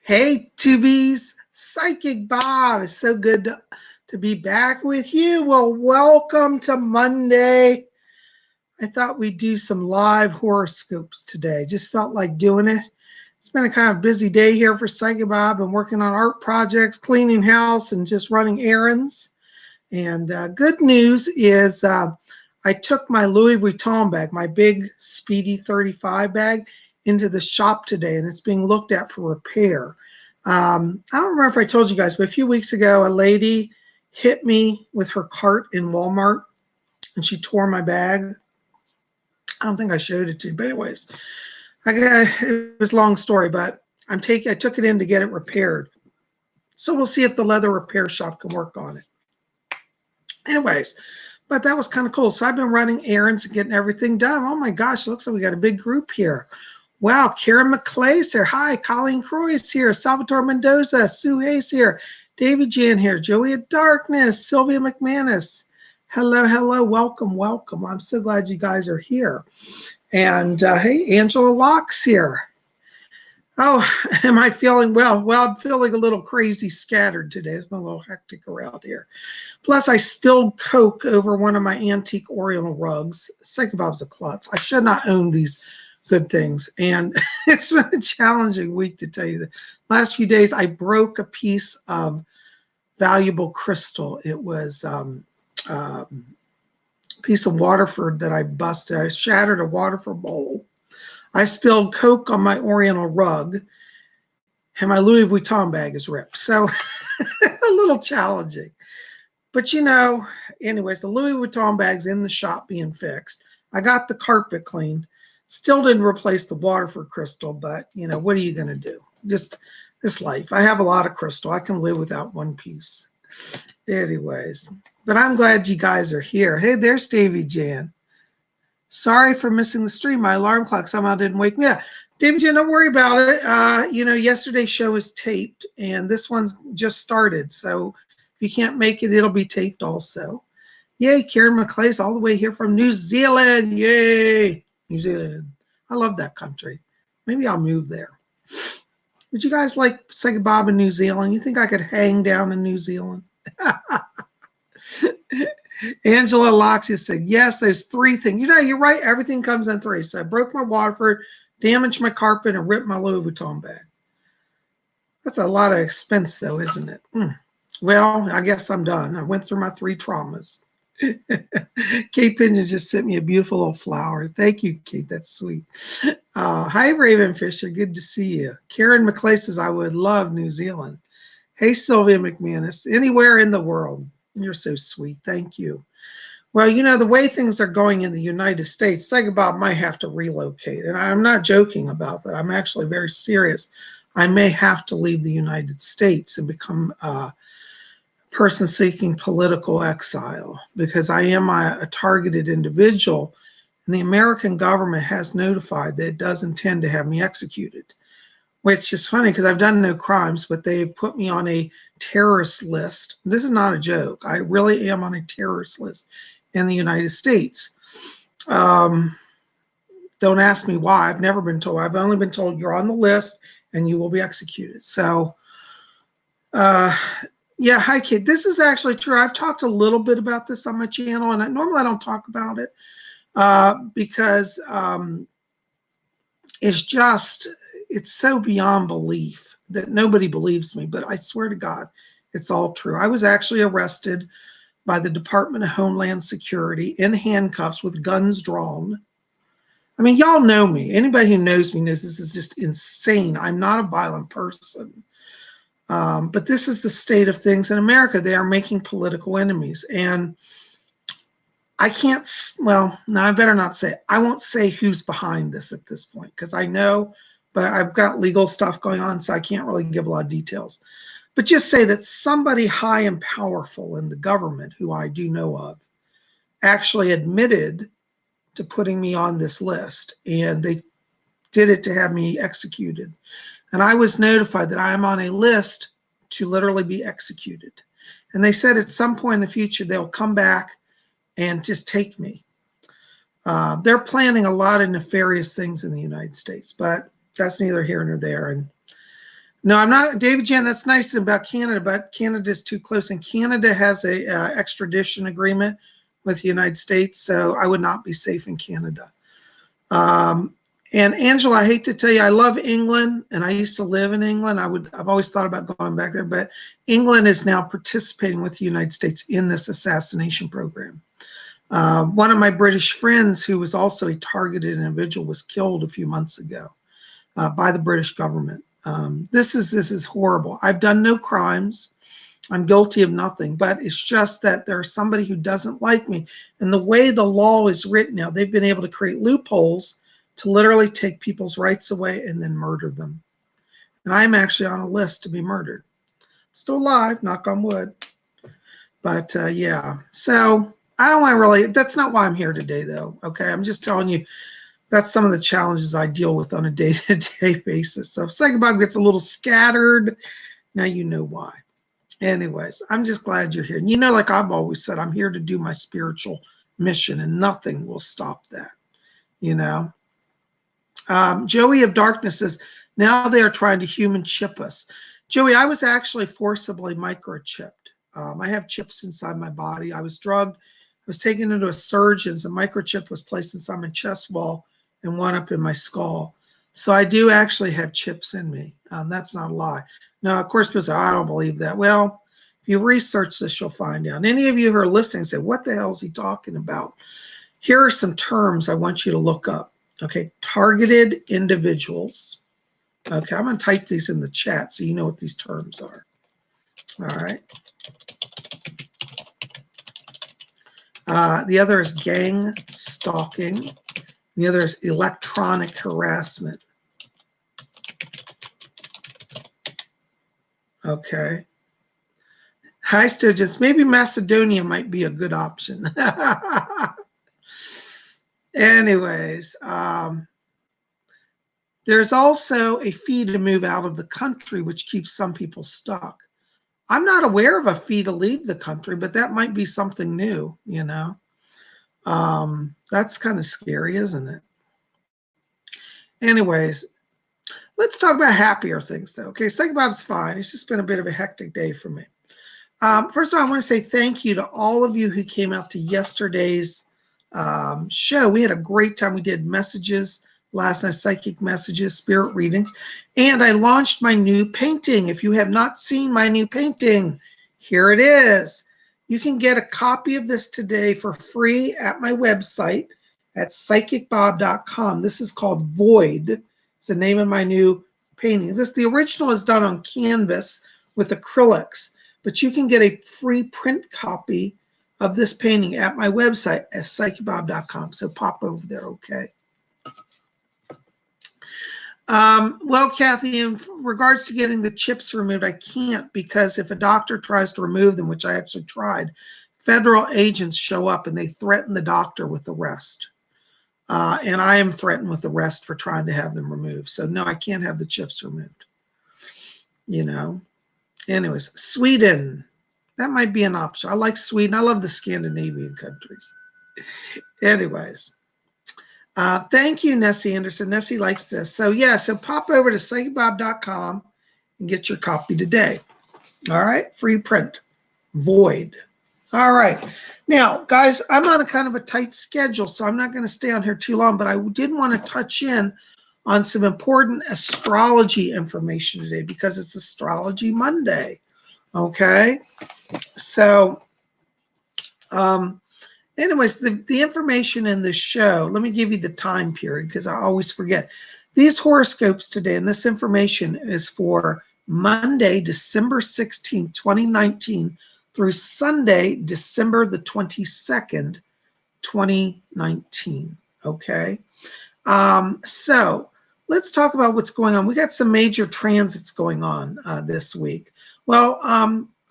Hey, Tubies, Psychic Bob. It's so good to be back with you. Well, welcome to Monday. I thought we'd do some live horoscopes today. Just felt like doing it. It's been a kind of busy day here for Psychic Bob. I'm working on art projects, cleaning house, and just running errands. And good news is I took my Louis Vuitton bag, my big Speedy 35 bag, into the shop today, and it's being looked at for repair. I don't remember if I told you guys, but a few weeks ago, a lady hit me with her cart in Walmart, and she tore my bag. I don't think I showed it to you, but anyways, it was a long story, but I took it in to get it repaired. So we'll see if the leather repair shop can work on it. Anyways, but that was kind of cool. So I've been running errands and getting everything done. Oh my gosh, it looks like we got a big group here. Wow, Karen McClay's here. Hi, Colleen Croy is here. Salvatore Mendoza, Sue Hayes here. David Jan here. Joey of Darkness, Sylvia McManus. Hello, hello, welcome, welcome. I'm so glad you guys are here. And hey, Angela Locke's here. Oh, am I feeling well? Well, I'm feeling a little crazy scattered today. It's been a little hectic around here. Plus, I spilled Coke over one of my antique Oriental rugs. Psychic Bob's a klutz. I should not own these good things. And it's been a challenging week, to tell you. The last few days, I broke a piece of valuable crystal. It was a piece of Waterford that I busted. I shattered a Waterford bowl. I spilled Coke on my Oriental rug, and my Louis Vuitton bag is ripped. So a little challenging. But anyways, the Louis Vuitton bag's in the shop being fixed. I got the carpet cleaned. Still didn't replace the Waterford crystal, but what are you going to do? Just this life. I have a lot of crystal. I can live without one piece. Anyways, but I'm glad you guys are here. Hey, there's Davy Jan. Sorry for missing the stream. My alarm clock somehow didn't wake me up. David, don't worry about it. Yesterday's show is taped, and this one's just started. So if you can't make it, it'll be taped also. Yay, Karen McClay's all the way here from New Zealand. Yay, New Zealand. I love that country. Maybe I'll move there. Would you guys like Psychic Bob in New Zealand? You think I could hang down in New Zealand? Angela Loxia said, yes, there's three things. You're right. Everything comes in three. So I broke my Waterford, damaged my carpet, and ripped my Louis Vuitton bag. That's a lot of expense, though, isn't it? Well, I guess I'm done. I went through my three traumas. Kate Pigeon just sent me a beautiful little flower. Thank you, Kate. That's sweet. Hi, Raven Fisher. Good to see you. Karen McClay says, I would love New Zealand. Hey, Sylvia McManus. Anywhere in the world. You're so sweet. Thank you. Well, the way things are going in the United States, Psychic Bob might have to relocate. And I'm not joking about that. I'm actually very serious. I may have to leave the United States and become a person seeking political exile, because I am a targeted individual, and the American government has notified that it does intend to have me executed, which is funny because I've done no crimes, but they've put me on a terrorist list. This is not a joke. I really am on a terrorist list in the United States. Don't ask me why. I've never been told. I've only been told you're on the list and you will be executed. So, yeah, hi, kid. This is actually true. I've talked a little bit about this on my channel, and normally I don't talk about it because it's so beyond belief that nobody believes me. But I swear to God, it's all true. I was actually arrested by the Department of Homeland Security in handcuffs with guns drawn. I mean, y'all know me. Anybody who knows me knows this is just insane. I'm not a violent person. But this is the state of things in America. They are making political enemies. And I can't, well, no, I better not say it. I won't say who's behind this at this point because I know, but I've got legal stuff going on, so I can't really give a lot of details. But just say that somebody high and powerful in the government, who I do know of, actually admitted to putting me on this list, and they did it to have me executed. And I was notified that I am on a list to literally be executed. And they said at some point in the future, they'll come back and just take me. They're planning a lot of nefarious things in the United States, but that's neither here nor there. And No, I'm not, David Jan, that's nice about Canada, but Canada is too close, and Canada has a extradition agreement with the United States, so I would not be safe in Canada. And Angela, I hate to tell you, I love England, and I used to live in England. I've always thought about going back there, but England is now participating with the United States in this assassination program. One of my British friends, who was also a targeted individual, was killed a few months ago by the British government. This is horrible. I've done no crimes. I'm guilty of nothing, but it's just that there's somebody who doesn't like me. And the way the law is written now, they've been able to create loopholes to literally take people's rights away and then murder them. And I'm actually on a list to be murdered. Still alive, knock on wood. But yeah, so I don't want to really, that's not why I'm here today though, okay? I'm just telling you, that's some of the challenges I deal with on a day-to-day basis. So if PsychicBob gets a little scattered, now you know why. Anyways, I'm just glad you're here. And you know, like I've always said, I'm here to do my spiritual mission, and nothing will stop that, you know. Joey of Darkness says, now they are trying to human chip us. Joey, I was actually forcibly microchipped. I have chips inside my body. I was drugged. I was taken into a surgeon's. A microchip was placed inside my chest wall and one up in my skull. So I do actually have chips in me. That's not a lie. Now, of course, people say, I don't believe that. Well, if you research this, you'll find out. And any of you who are listening say, what the hell is he talking about? Here are some terms I want you to look up. Okay, targeted individuals. Okay, I'm going to type these in the chat so you know what these terms are. All right. The other is gang stalking. The other is electronic harassment. Okay. Hi, students. Maybe Macedonia might be a good option. Anyways, there's also a fee to move out of the country, which keeps some people stuck. I'm not aware of a fee to leave the country, but that might be something new, you know. That's kind of scary, isn't it? Anyways, let's talk about happier things, though. Okay, PsychicBob's fine. It's just been a bit of a hectic day for me. First of all, I want to say thank you to all of you who came out to yesterday's show. We had a great time. We did messages last night, psychic messages, spirit readings, and I launched my new painting. If you have not seen my new painting, here it is. You can get a copy of this today for free at my website at PsychicBob.com. This is called Void. It's the name of my new painting. The original is done on canvas with acrylics, but you can get a free print copy of this painting at my website at PsychicBob.com. So pop over there, okay? Well, Kathy, in regards to getting the chips removed, I can't, because if a doctor tries to remove them, which I actually tried, federal agents show up and they threaten the doctor with arrest. And I am threatened with arrest for trying to have them removed. So no, I can't have the chips removed. You know. Anyways, Sweden. That might be an option. I like Sweden. I love the Scandinavian countries. Anyways. Thank you, Nessie Anderson. Nessie likes this. So yeah, so pop over to PsychicBob.com and get your copy today. All right, free print. Void. All right. Now, guys, I'm on a kind of a tight schedule, so I'm not going to stay on here too long, but I did want to touch in on some important astrology information today because it's Astrology Monday. Okay? So, anyways, the information in this show, let me give you the time period because I always forget. These horoscopes today, and this information is for Monday, December 16th, 2019, through Sunday, December the 22nd, 2019, okay? So let's talk about what's going on. We got some major transits going on this week. Well,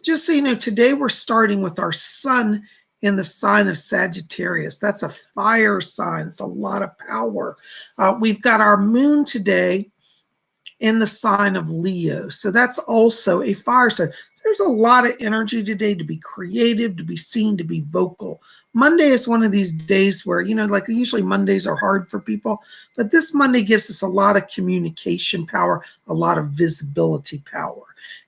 just so you know, today we're starting with our sun in the sign of Sagittarius. That's a fire sign. It's a lot of power. We've got our moon today in the sign of Leo. So that's also a fire sign. there's a lot of energy today to be creative, to be seen, to be vocal. Monday is one of these days where, you know, like usually Mondays are hard for people, but this Monday gives us a lot of communication power, a lot of visibility power.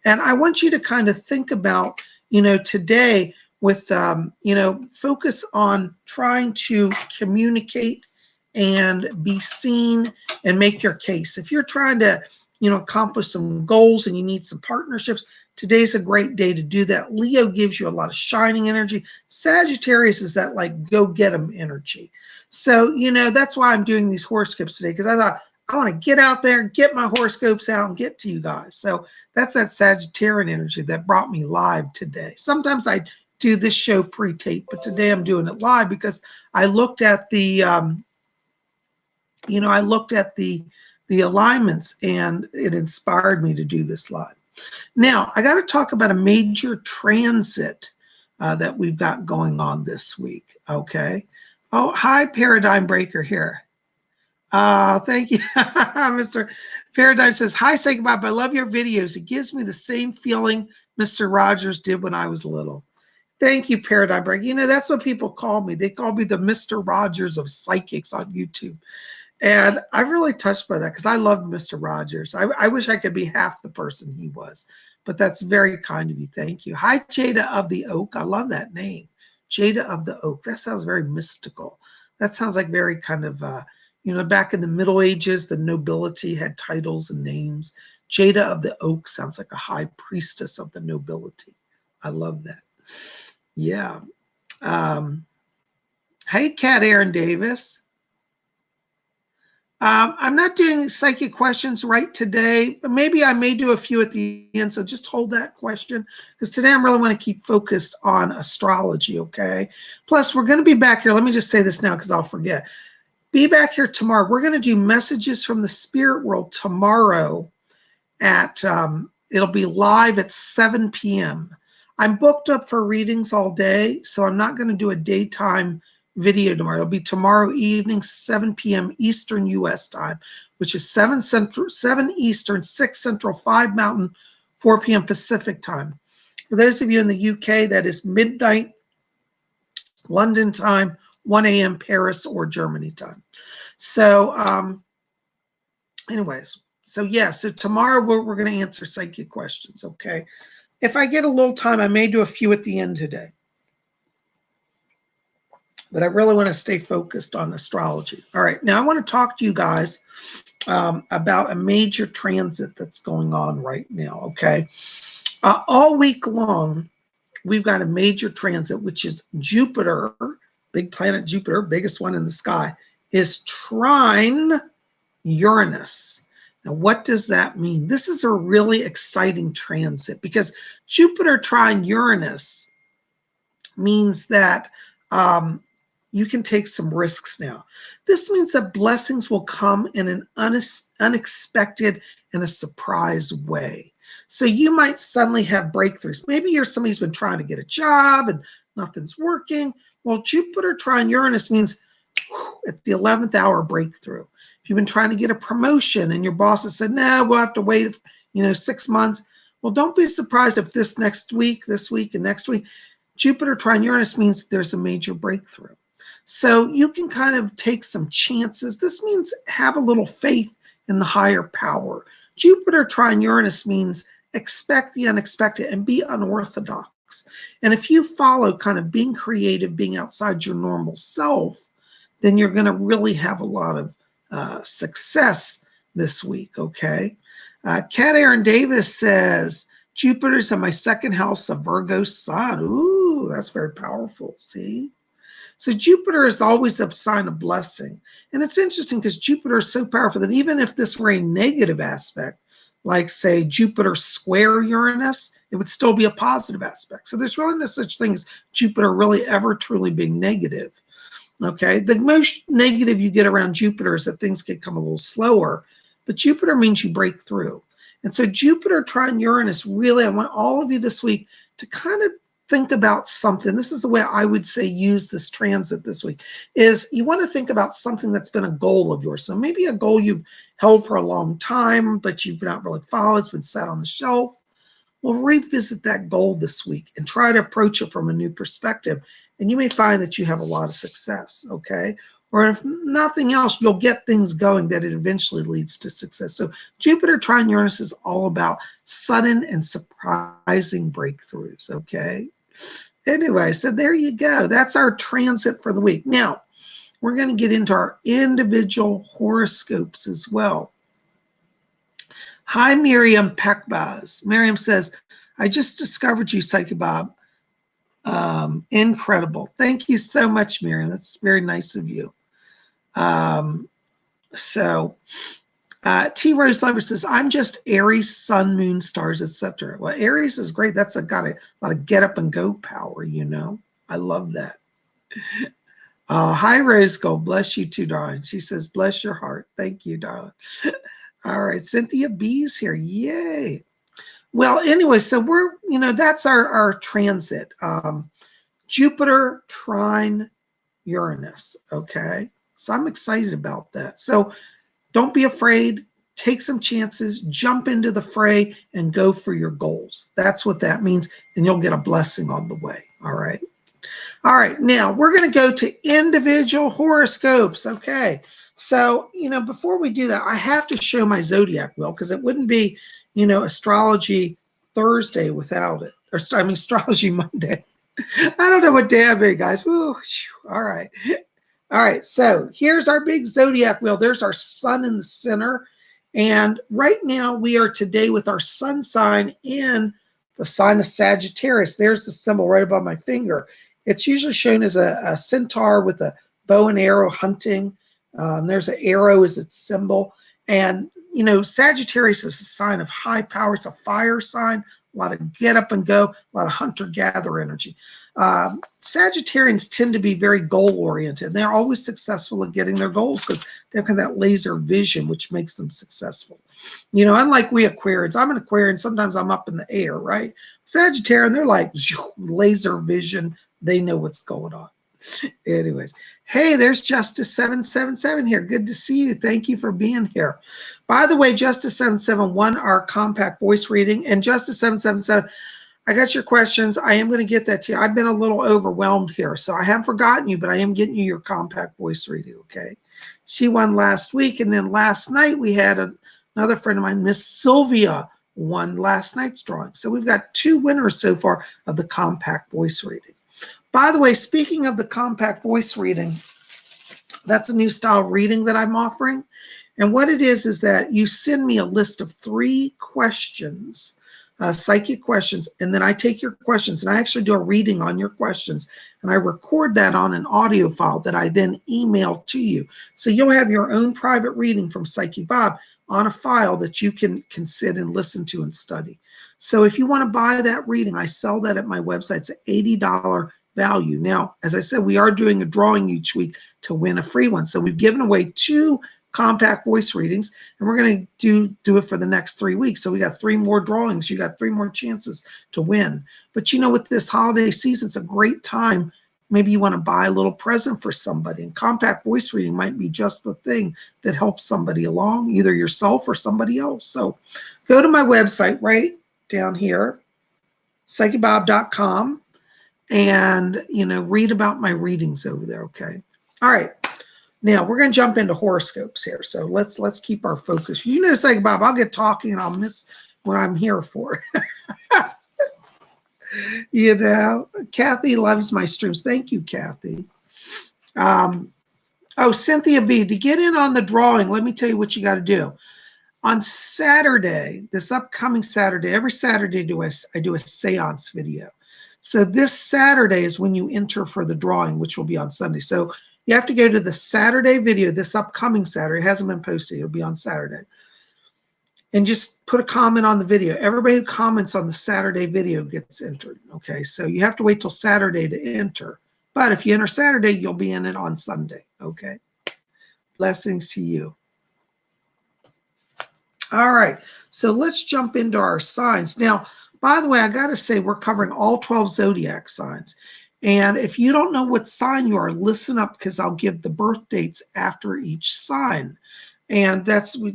And I want you to kind of think about, you know, today with, you know, focus on trying to communicate and be seen and make your case. If you're trying to, you know, accomplish some goals and you need some partnerships, today's a great day to do that. Leo gives you a lot of shining energy. Sagittarius is that like go get 'em energy. So, you know, that's why I'm doing these horoscopes today, because I thought I want to get out there, get my horoscopes out and get to you guys. So that's that Sagittarian energy that brought me live today. Sometimes I do this show pre-tape, but today I'm doing it live because I looked at the, you know, I looked at the alignments and it inspired me to do this live. Now, I got to talk about a major transit that we've got going on this week, okay? Oh, hi, Paradigm Breaker here. Thank you, Mr. Paradigm says, hi, Psychic Bob, I love your videos. It gives me the same feeling Mr. Rogers did when I was little. Thank you, Paradigm Breaker. You know, that's what people call me. They call me the Mr. Rogers of psychics on YouTube. And I'm really touched by that because I love Mr. Rogers. I wish I could be half the person he was, but that's very kind of you. Thank you. Hi, Jada of the Oak. I love that name. Jada of the Oak. That sounds very mystical. That sounds like very kind of, you know, back in the Middle Ages, the nobility had titles and names. Jada of the Oak sounds like a high priestess of the nobility. I love that. Yeah. Hey, Kat Aaron Davis. I'm not doing psychic questions right today, but maybe I may do a few at the end. So just hold that question because today I really want to keep focused on astrology. Okay. Plus, we're going to be back here. Let me just say this now because I'll forget. Be back here tomorrow. We're going to do messages from the spirit world tomorrow at, it'll be live at 7 p.m. I'm booked up for readings all day, so I'm not going to do a daytime video tomorrow. It'll be tomorrow evening, 7 p.m. Eastern U.S. time, which is 7 Central, 7 Eastern, 6 Central, 5 Mountain, 4 p.m. Pacific time. For those of you in the UK, that is midnight London time, 1 a.m. Paris or Germany time. So anyways, so yeah, so tomorrow we're going to answer psychic questions, okay? If I get a little time, I may do a few at the end today. But I really want to stay focused on astrology. All right, now I want to talk to you guys about a major transit that's going on right now, okay? All week long, we've got a major transit, which is Jupiter, big planet Jupiter, biggest one in the sky, is trine Uranus. Now, what does that mean? This is a really exciting transit because Jupiter trine Uranus means that you can take some risks now. This means that blessings will come in an unexpected and a surprise way. So you might suddenly have breakthroughs. Maybe you're somebody who's been trying to get a job and nothing's working. Well, Jupiter trine Uranus means at the 11th hour breakthrough. If you've been trying to get a promotion and your boss has said, no, we'll have to wait, 6 months. Well, don't be surprised if this week and next week, Jupiter trine Uranus means there's a major breakthrough. So you can kind of take some chances. This means have a little faith in the higher power. Jupiter trine Uranus means expect the unexpected and be unorthodox. And if you follow kind of being creative, being outside your normal self, then you're going to really have a lot of success this week, okay? Kat Aaron Davis says, Jupiter's in my second house of Virgo sun. Ooh, that's very powerful, see? So Jupiter is always a sign of blessing. And it's interesting because Jupiter is so powerful that even if this were a negative aspect, like say Jupiter square Uranus, it would still be a positive aspect. So there's really no such thing as Jupiter really ever truly being negative. Okay, the most negative you get around Jupiter is that things can come a little slower, but Jupiter means you break through. And so Jupiter trine Uranus, really, I want all of you this week to kind of think about something. This is the way I would say use this transit this week, is you want to think about something that's been a goal of yours. So maybe a goal you've held for a long time, but you've not really followed, it's been set on the shelf. well, revisit that goal this week and try to approach it from a new perspective. And you may find that you have a lot of success, okay? Or if nothing else, you'll get things going that it eventually leads to success. So Jupiter trine Uranus is all about sudden and surprising breakthroughs, okay? Anyway, so there you go. That's our transit for the week. Now, we're going to get into our individual horoscopes as well. Hi, Miriam Peckbaz. Miriam says, I just discovered you, Psychic Bob. Incredible. Thank you so much, Miriam. That's very nice of you. T. Rose Lover says, I'm just Aries, Sun, Moon, Stars, etc. Well, Aries is great. That's got a lot of get up and go power, you know. I love that. Hi, Rose Gold. Bless you too, darling. She says, bless your heart. Thank you, darling. All right, Cynthia B's here. Yay. Well, anyway, so we're, you know, that's our transit. Jupiter trine Uranus, okay? So I'm excited about that. So don't be afraid. Take some chances. Jump into the fray and go for your goals. That's what that means, and you'll get a blessing on the way, all right? All right, now we're going to go to individual horoscopes, okay? So, you know, before we do that, I have to show my zodiac wheel because it wouldn't be, you know, Astrology Thursday without it. Or, I mean, Astrology Monday. I don't know what day I'm in, guys. Woo, all right. All right, so here's our big zodiac wheel. There's our sun in the center. And right now we are today with our sun sign in the sign of Sagittarius. There's the symbol right above my finger. It's usually shown as a centaur with a bow and arrow hunting. There's an arrow as its symbol. And, you know, Sagittarius is a sign of high power. It's a fire sign, a lot of get up and go, a lot of hunter-gatherer energy. Sagittarians tend to be very goal-oriented. They're always successful at getting their goals because they have kind of that laser vision, which makes them successful. You know, unlike we Aquarians, I'm an Aquarian, sometimes I'm up in the air, right? Sagittarian, they're like laser vision. They know what's going on. Anyways, hey, there's Justice 777 here. Good to see you. Thank you for being here. By the way, Justice 777 won our compact voice reading, and Justice 777, I got your questions. I am going to get that to you. I've been a little overwhelmed here, so I haven't forgotten you, but I am getting you your compact voice reading, okay? She won last week, and then last night we had another friend of mine, Miss Sylvia, won last night's drawing. So we've got 2 winners so far of the compact voice reading. By the way, speaking of the compact voice reading, that's a new style reading that I'm offering. And what it is that you send me a list of 3 questions, psychic questions, and then I take your questions and I actually do a reading on your questions and I record that on an audio file that I then email to you. So you'll have your own private reading from Psychic Bob on a file that you can sit and listen to and study. So if you want to buy that reading, I sell that at my website. It's an $80 value. Now, as I said, we are doing a drawing each week to win a free one. So we've given away 2 compact voice readings, and we're going to do it for the next 3 weeks. So we got 3 more drawings. You got 3 more chances to win. But you know, with this holiday season, it's a great time. Maybe you want to buy a little present for somebody, and compact voice reading might be just the thing that helps somebody along, either yourself or somebody else. So go to my website right down here, PsychicBob.com, and, you know, read about my readings over there, okay? All right. Now we're going to jump into horoscopes here. So let's keep our focus. You know, Psychic Bob, I'll get talking and I'll miss what I'm here for. You know, Kathy loves my streams. Thank you, Kathy. Oh, Cynthia B, to get in on the drawing, let me tell you what you got to do. On Saturday, this upcoming Saturday, every Saturday I do a seance video. So this Saturday is when you enter for the drawing, which will be on Sunday. So you have to go to the Saturday video, this upcoming Saturday. It hasn't been posted. It'll be on Saturday. And just put a comment on the video. Everybody who comments on the Saturday video gets entered, okay? So you have to wait till Saturday to enter. But if you enter Saturday, you'll be in it on Sunday, okay? Blessings to you. All right, so let's jump into our signs. Now, by the way, I got to say, we're covering all 12 zodiac signs. And if you don't know what sign you are, listen up because I'll give the birth dates after each sign. And that's what,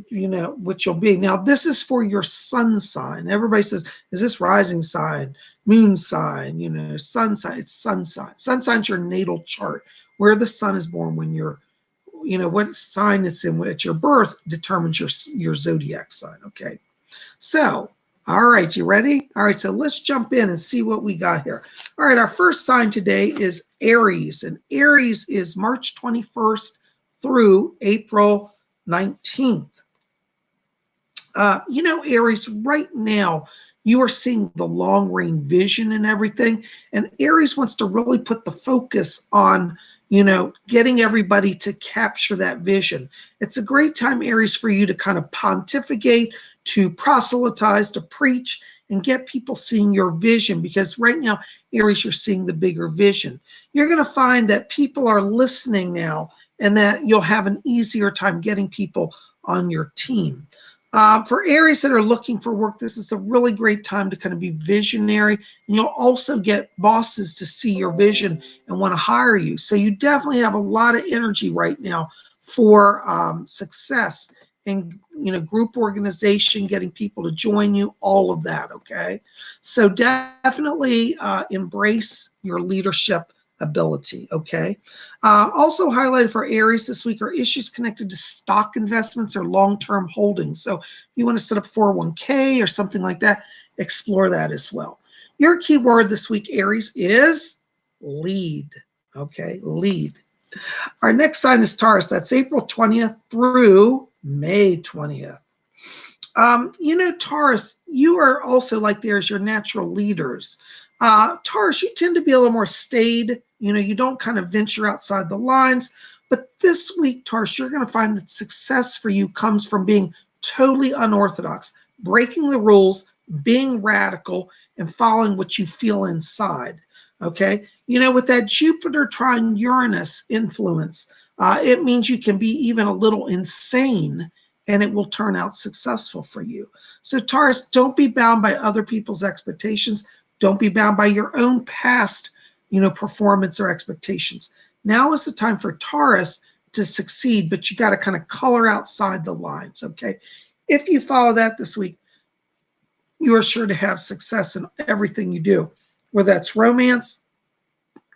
what you'll be. Now, this is for your sun sign. Everybody says, is this rising sign, moon sign, sun sign? It's sun sign. Sun sign's your natal chart, where the sun is born when you're, what sign it's in at your birth determines your zodiac sign, okay? So, all right, you ready? All right, so let's jump in and see what we got here. All right, our first sign today is Aries, and Aries is March 21st through April 19th. Aries, right now, you are seeing the long range vision and everything. And Aries wants to really put the focus on, getting everybody to capture that vision. It's a great time, Aries, for you to kind of pontificate, to proselytize, to preach, and get people seeing your vision. Because right now, Aries, you're seeing the bigger vision. You're going to find that people are listening now, and that you'll have an easier time getting people on your team. For Aries that are looking for work, this is a really great time to kind of be visionary. And you'll also get bosses to see your vision and want to hire you. So you definitely have a lot of energy right now for success and, group organization, getting people to join you, all of that, okay? So definitely embrace your leadership ability, okay? Also highlighted for Aries this week are issues connected to stock investments or long-term holdings. So if you want to set up 401k or something like that, explore that as well. Your key word this week, Aries, is lead, okay? Lead. Our next sign is Taurus. That's April 20th through May 20th. Taurus, you are also like there's your natural leaders. Taurus, you tend to be a little more staid. You don't kind of venture outside the lines. But this week, Taurus, you're going to find that success for you comes from being totally unorthodox, breaking the rules, being radical, and following what you feel inside. Okay? With that Jupiter trine Uranus influence, it means you can be even a little insane, and it will turn out successful for you. So Taurus, don't be bound by other people's expectations. Don't be bound by your own past, performance or expectations. Now is the time for Taurus to succeed, but you got to kind of color outside the lines, okay? If you follow that this week, you are sure to have success in everything you do, whether that's romance,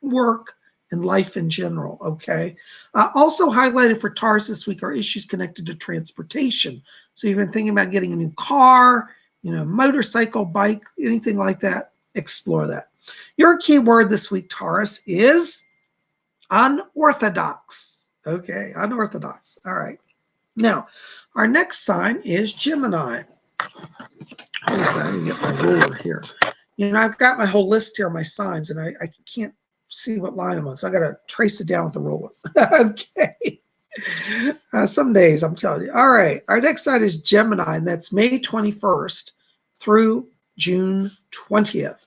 work, and life in general, okay? Also highlighted for Taurus this week are issues connected to transportation. So you've been thinking about getting a new car, motorcycle, bike, anything like that, explore that. Your key word this week, Taurus, is unorthodox. Okay, unorthodox. All right. Now, our next sign is Gemini. Hold on a second, let me get my ruler here. I've got my whole list here of my signs, and I can't see what line I'm on, so I got to trace it down with the ruler. Okay. Some days, I'm telling you. All right. Our next sign is Gemini, and that's May 21st through June 20th.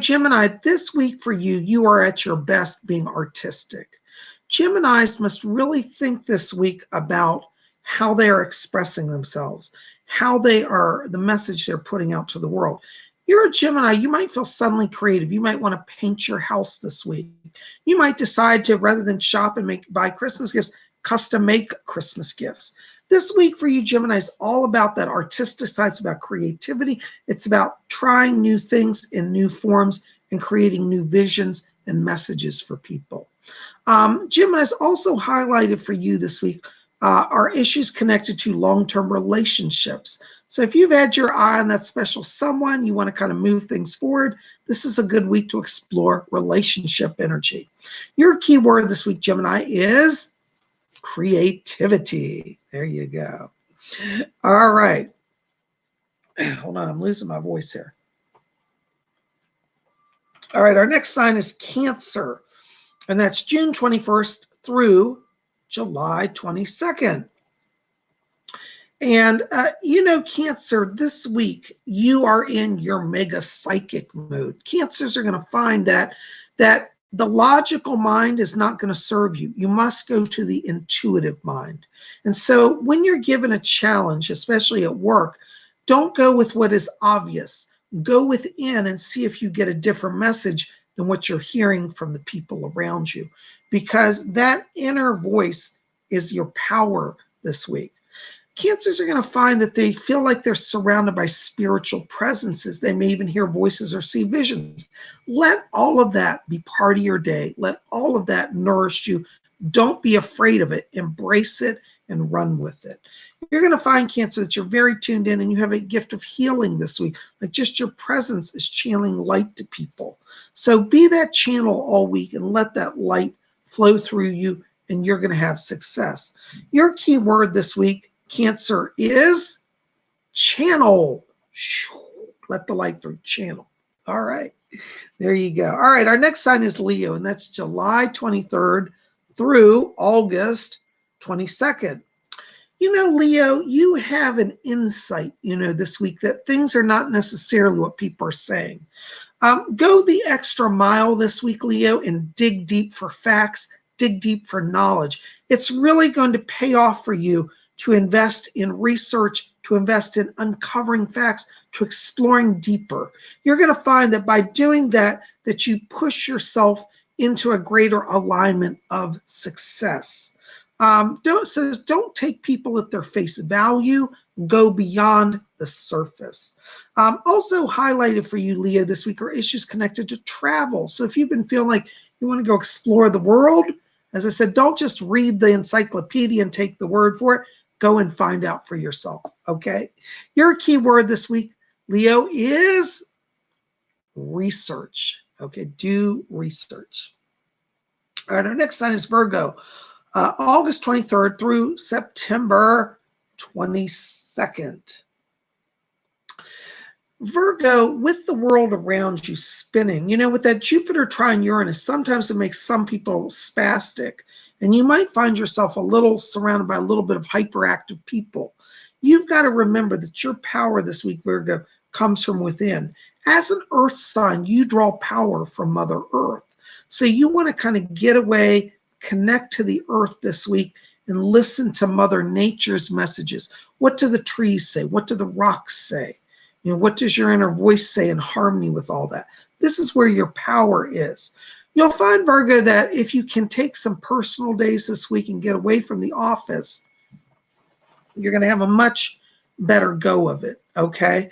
Gemini, this week for you, you are at your best being artistic. Geminis must really think this week about how they are expressing themselves, how they are, the message they're putting out to the world. You're a Gemini, you might feel suddenly creative. You might want to paint your house this week. You might decide to, rather than shop and buy Christmas gifts, custom make Christmas gifts. This week for you, Gemini, is all about that artistic side. It's about creativity. It's about trying new things in new forms and creating new visions and messages for people. Gemini is also highlighted for you this week are issues connected to long-term relationships. So if you've had your eye on that special someone, you want to kind of move things forward, this is a good week to explore relationship energy. Your key word this week, Gemini, is creativity. There you go. All right. Hold on, I'm losing my voice here. All right, our next sign is Cancer, and that's June 21st through July 22nd. And, Cancer, this week, you are in your mega psychic mode. Cancers are going to find that the logical mind is not going to serve you. You must go to the intuitive mind. And so when you're given a challenge, especially at work, don't go with what is obvious. Go within and see if you get a different message than what you're hearing from the people around you. Because that inner voice is your power this week. Cancers are going to find that they feel like they're surrounded by spiritual presences. They may even hear voices or see visions. Let all of that be part of your day. Let all of that nourish you. Don't be afraid of it. Embrace it and run with it. You're going to find, Cancer, that you're very tuned in and you have a gift of healing this week. Like just your presence is channeling light to people. So be that channel all week and let that light flow through you, and you're going to have success. Your key word this week, Cancer, is channel. Let the light through. Channel. All right. There you go. All right. Our next sign is Leo, and that's July 23rd through August 22nd. You know, Leo, you have an insight, this week that things are not necessarily what people are saying. Go the extra mile this week, Leo, and dig deep for facts, dig deep for knowledge. It's really going to pay off for you to invest in research, to invest in uncovering facts, to exploring deeper. You're going to find that by doing that, that you push yourself into a greater alignment of success. Don't take people at their face value. Go beyond the surface. Also highlighted for you, Leo, this week are issues connected to travel. So if you've been feeling like you want to go explore the world, as I said, don't just read the encyclopedia and take the word for it. Go and find out for yourself, okay? Your key word this week, Leo, is research. Okay, do research. All right, our next sign is Virgo. August 23rd through September 22nd. Virgo, with the world around you spinning, with that Jupiter trine Uranus, sometimes it makes some people spastic. And you might find yourself a little surrounded by a little bit of hyperactive people. You've got to remember that your power this week, Virgo, comes from within. As an earth sign, you draw power from Mother Earth. So you want to kind of get away, connect to the earth this week, and listen to Mother Nature's messages. What do the trees say? What do the rocks say? What does your inner voice say in harmony with all that? This is where your power is. You'll find, Virgo, that if you can take some personal days this week and get away from the office, you're going to have a much better go of it, okay?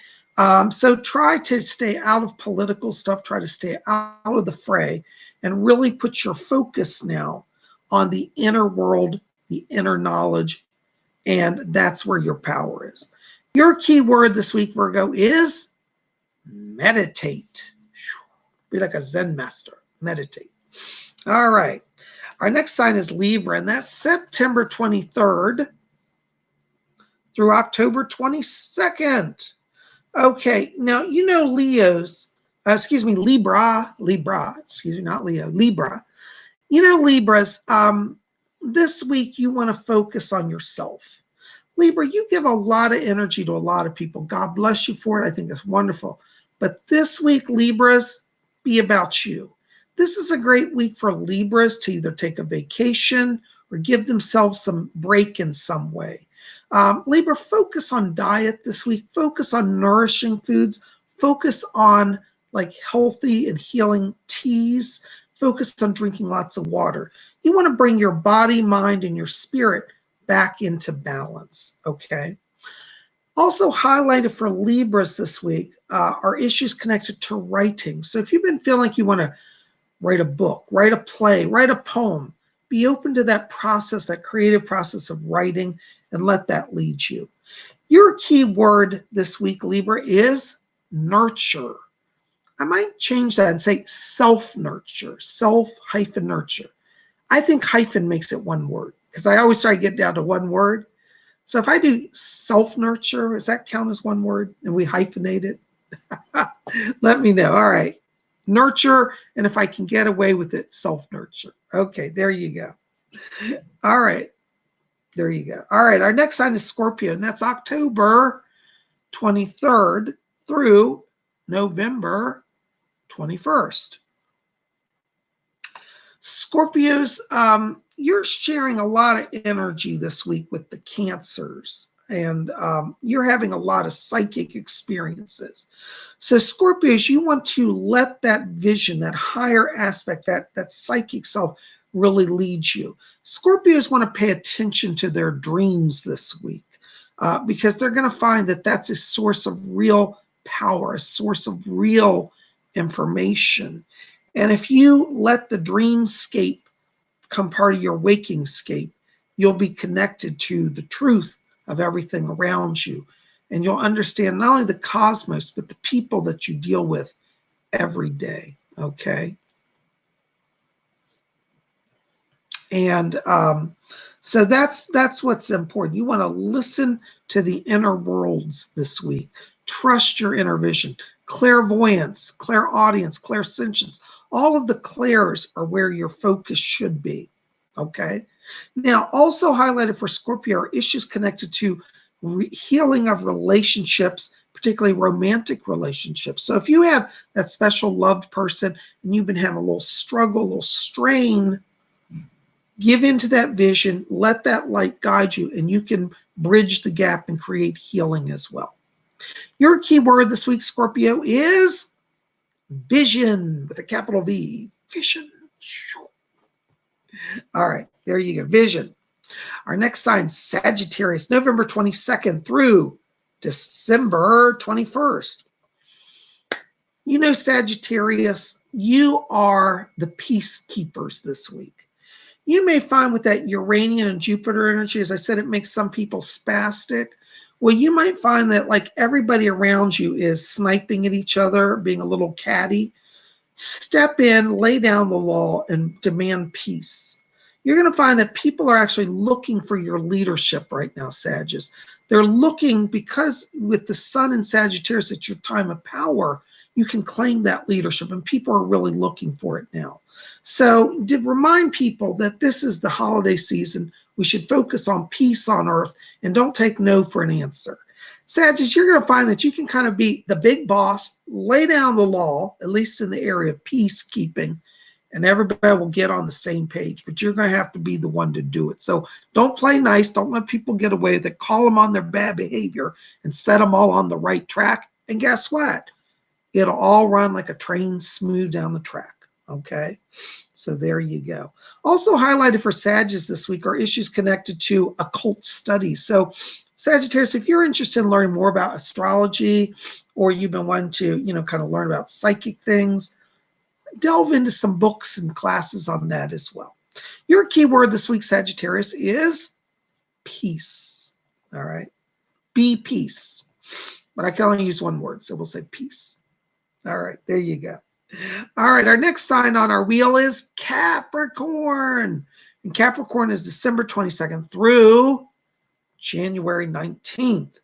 So try to stay out of political stuff, try to stay out of the fray, and really put your focus now on the inner world, the inner knowledge, and that's where your power is. Your key word this week, Virgo, is meditate. Be like a Zen master. Meditate. All right. Our next sign is Libra, and that's September 23rd through October 22nd. Okay. Now, Leos, Libra, not Leo, Libra. Libras, this week you want to focus on yourself. Libra, you give a lot of energy to a lot of people. God bless you for it. I think it's wonderful. But this week, Libras, be about you. This is a great week for Libras to either take a vacation or give themselves some break in some way. Libra, focus on diet this week. Focus on nourishing foods. Focus on like healthy and healing teas. Focus on drinking lots of water. You want to bring your body, mind, and your spirit back into balance, okay? Also highlighted for Libras this week are issues connected to writing. So if you've been feeling like you want to write a book, write a play, write a poem, be open to that process, that creative process of writing, and let that lead you. Your key word this week, Libra, is nurture. I might change that and say self-nurture, self-nurture. I think hyphen makes it one word because I always try to get down to one word. So if I do self-nurture, does that count as one word and we hyphenate it? Let me know. All right. Nurture, and if I can get away with it, self-nurture. Okay, there you go. All right. There you go. All right, our next sign is Scorpio, and that's October 23rd through November 21st. Scorpios, you're sharing a lot of energy this week with the Cancers, and you're having a lot of psychic experiences. So Scorpios, you want to let that vision, that higher aspect, that psychic self really leads you. Scorpios want to pay attention to their dreams this week because they're going to find that that's a source of real power, a source of real information. And if you let the dreamscape become part of your waking scape, you'll be connected to the truth of everything around you. And you'll understand not only the cosmos, but the people that you deal with every day, okay? And so that's what's important. You want to listen to the inner worlds this week. Trust your inner vision. Clairvoyance, clairaudience, clairsentience, all of the clairs are where your focus should be, okay? Now, also highlighted for Scorpio are issues connected to healing of relationships, particularly romantic relationships. So if you have that special loved person and you've been having a little struggle, a little strain, give into that vision, let that light guide you, and you can bridge the gap and create healing as well. Your key word this week, Scorpio, is vision with a capital V. Vision. All right, there you go. Vision. Our next sign, Sagittarius, November 22nd through December 21st. You know, Sagittarius, you are the peacekeepers this week. You may find with that Uranian and Jupiter energy, as I said, it makes some people spastic. Well, you might find that like everybody around you is sniping at each other, being a little catty. Step in, lay down the law, and demand peace. You're going to find that people are actually looking for your leadership right now, Sagittarius. They're looking because with the sun in Sagittarius, it's your time of power. You can claim that leadership, and people are really looking for it now. So to remind people that this is the holiday season, we should focus on peace on earth and don't take no for an answer. Sagittarius, you're going to find that you can kind of be the big boss, lay down the law, at least in the area of peacekeeping, and everybody will get on the same page, but you're going to have to be the one to do it. So don't play nice. Don't let people get away with it. Call them on their bad behavior and set them all on the right track. And guess what? It'll all run like a train smooth down the track. Okay, so there you go. Also highlighted for Sagittarius this week are issues connected to occult studies. So Sagittarius, if you're interested in learning more about astrology, or you've been wanting to, kind of learn about psychic things, delve into some books and classes on that as well. Your keyword this week, Sagittarius, is peace. All right, be peace. But I can only use one word, so we'll say peace. All right, there you go. All right, our next sign on our wheel is Capricorn. And Capricorn is December 22nd through January 19th.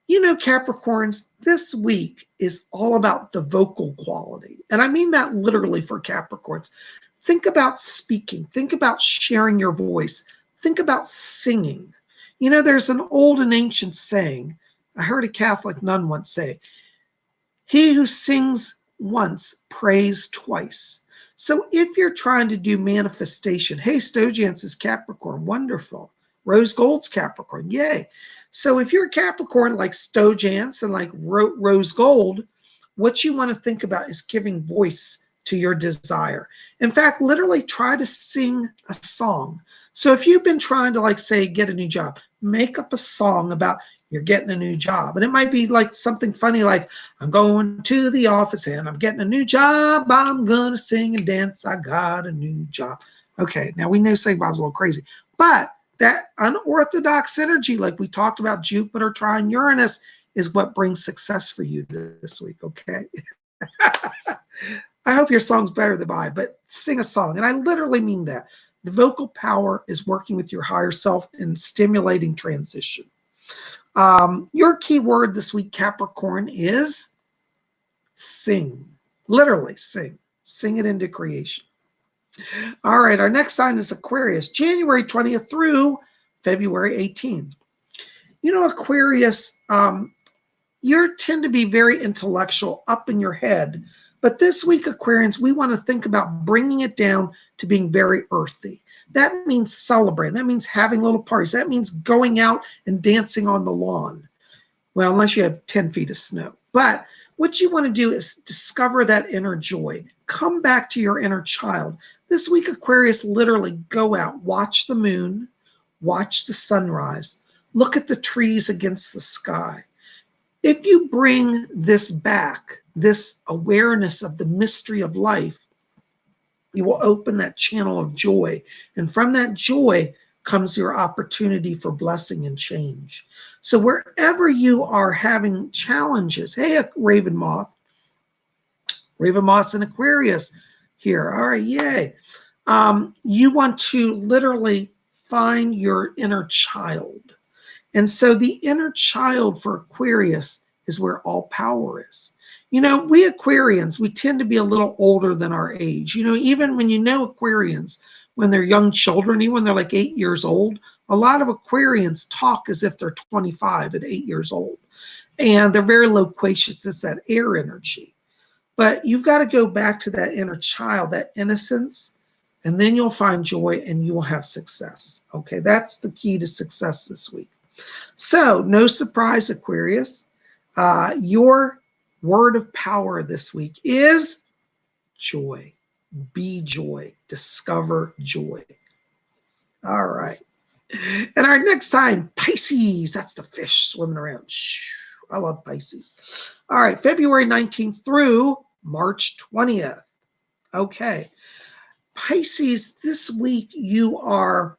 You know, Capricorns, this week is all about the vocal quality. And I mean that literally for Capricorns. Think about speaking. Think about sharing your voice. Think about singing. You know, there's an old and ancient saying. I heard a Catholic nun once say, "He who sings once, prays twice." So if you're trying to do manifestation, hey, Stojan's is Capricorn, wonderful. Rose Gold's Capricorn, yay. So if you're a Capricorn like Stojans and like Rose Gold, what you want to think about is giving voice to your desire. In fact, literally try to sing a song. So if you've been trying to, like, say, get a new job, make up a song about you're getting a new job. And it might be like something funny like, "I'm going to the office and I'm getting a new job. I'm going to sing and dance. I got a new job." Okay, now we know Sing Bob's a little crazy. But that unorthodox energy, like we talked about Jupiter trine Uranus, is what brings success for you this week, okay? I hope your song's better than mine, but sing a song. And I literally mean that. The vocal power is working with your higher self and stimulating transition. Your key word this week, Capricorn, is sing. Literally sing. Sing it into creation. All right, our next sign is Aquarius, January 20th through February 18th. You know, Aquarius, you tend to be very intellectual, up in your head. But this week, Aquarians, we want to think about bringing it down to being very earthy. That means celebrating. That means having little parties. That means going out and dancing on the lawn. Well, unless you have 10 feet of snow. But what you want to do is discover that inner joy. Come back to your inner child. This week, Aquarius, literally go out, watch the moon, watch the sunrise, look at the trees against the sky. If you bring this back, this awareness of the mystery of life, you will open that channel of joy. And from that joy comes your opportunity for blessing and change. So wherever you are having challenges, hey, Raven Moth. Raven Moth's in Aquarius here. All right, yay. You want to literally find your inner child. And so the inner child for Aquarius is where all power is. You know, we Aquarians, we tend to be a little older than our age. You know, even when you know Aquarians, when they're young children, even when they're like 8 years old, a lot of Aquarians talk as if they're 25 at 8 years old. And they're very loquacious. It's that air energy. But you've got to go back to that inner child, that innocence, and then you'll find joy and you will have success. Okay, that's the key to success this week. So, no surprise, Aquarius, your word of power this week is joy. Be joy. Discover joy. All right. And our next sign, Pisces. That's the fish swimming around. Shh, I love Pisces. All right, February 19th through March 20th. Okay. Pisces, this week you are,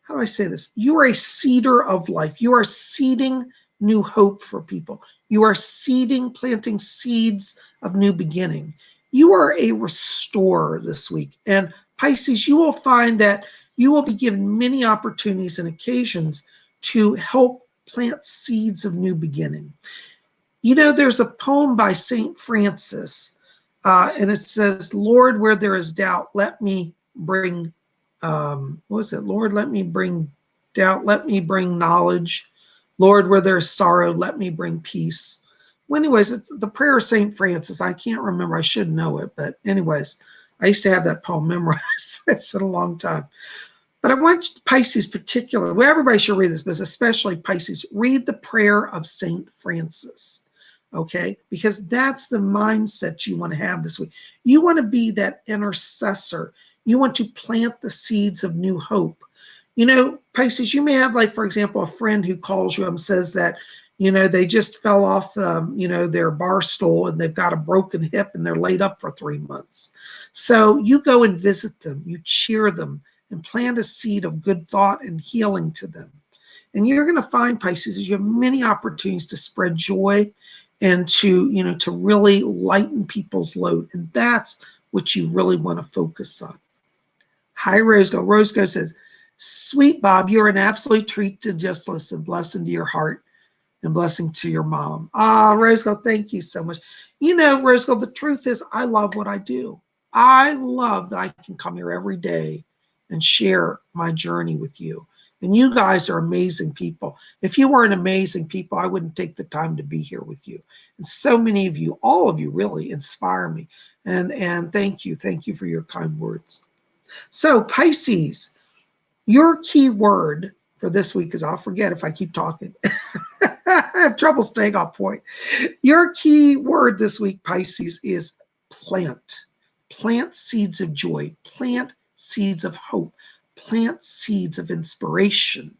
how do I say this? You are a seeder of life. You are seeding new hope for people. You are seeding, planting seeds of new beginning. You are a restorer this week. And Pisces, you will find that you will be given many opportunities and occasions to help plant seeds of new beginning. You know, there's a poem by St. Francis, and it says, Lord, where there is doubt, let me bring, what was it? Lord, let me bring doubt, let me bring knowledge. Lord, where there is sorrow, let me bring peace. Well, anyways, it's the prayer of St. Francis. I can't remember. I should know it. But anyways, I used to have that poem memorized. It's been a long time. But I want Pisces particularly, well, everybody should read this, but especially Pisces, read the prayer of St. Francis, okay? Because that's the mindset you want to have this week. You want to be that intercessor. You want to plant the seeds of new hope. You know, Pisces, you may have, like, for example, a friend who calls you and says that, you know, they just fell off, you know, their bar stool and they've got a broken hip and they're laid up for 3 months. So you go and visit them, you cheer them, and plant a seed of good thought and healing to them. And you're going to find, Pisces, you have many opportunities to spread joy and to, you know, to really lighten people's load. And that's what you really want to focus on. Hi, Rose Gold. Rose Gold says, sweet Bob, you're an absolute treat to just listen. Blessing to your heart and blessing to your mom. Ah, Rose Gold, thank you so much. You know, Rose Gold, the truth is I love what I do. I love that I can come here every day and share my journey with you. And you guys are amazing people. If you weren't amazing people, I wouldn't take the time to be here with you. And so many of you, all of you really inspire me. And thank you. Thank you for your kind words. So Pisces, your key word for this week, because I'll forget if I keep talking. I have trouble staying on point. Your key word this week, Pisces, is plant. Plant seeds of joy. Plant seeds of hope. Plant seeds of inspiration.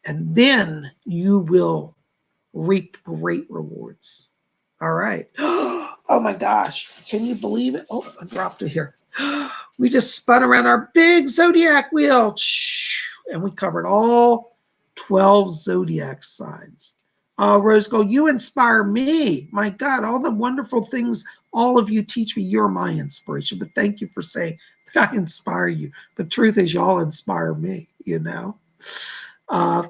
And then you will reap great rewards. All right. Oh my gosh. Can you believe it? Oh, I dropped it here. We just spun around our big zodiac wheel. And we covered all 12 zodiac signs. Rose Gold, you inspire me. My God, all the wonderful things all of you teach me. You're my inspiration. But thank you for saying that I inspire you. But truth is, y'all inspire me, you know.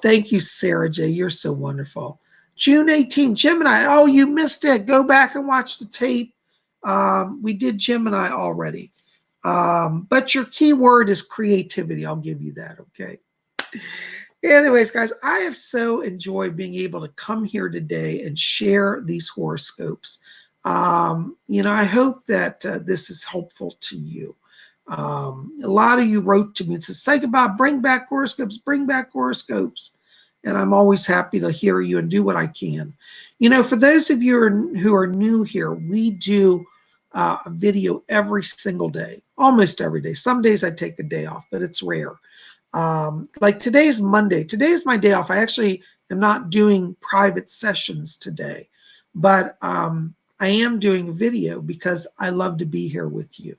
Thank you, Sarah J. You're so wonderful. June 18, Gemini. Oh, you missed it. Go back and watch the tape. We did Gemini already. But your key word is creativity. I'll give you that, okay? Anyways, guys, I have so enjoyed being able to come here today and share these horoscopes. You know, I hope that this is helpful to you. A lot of you wrote to me and said, PsychicBob, bring back horoscopes, bring back horoscopes. And I'm always happy to hear you and do what I can. You know, for those of you who are new here, we do a video every single day, almost every day. Some days I take a day off, but it's rare. Like today's Monday. Today is my day off. I actually am not doing private sessions today, but I am doing a video because I love to be here with you.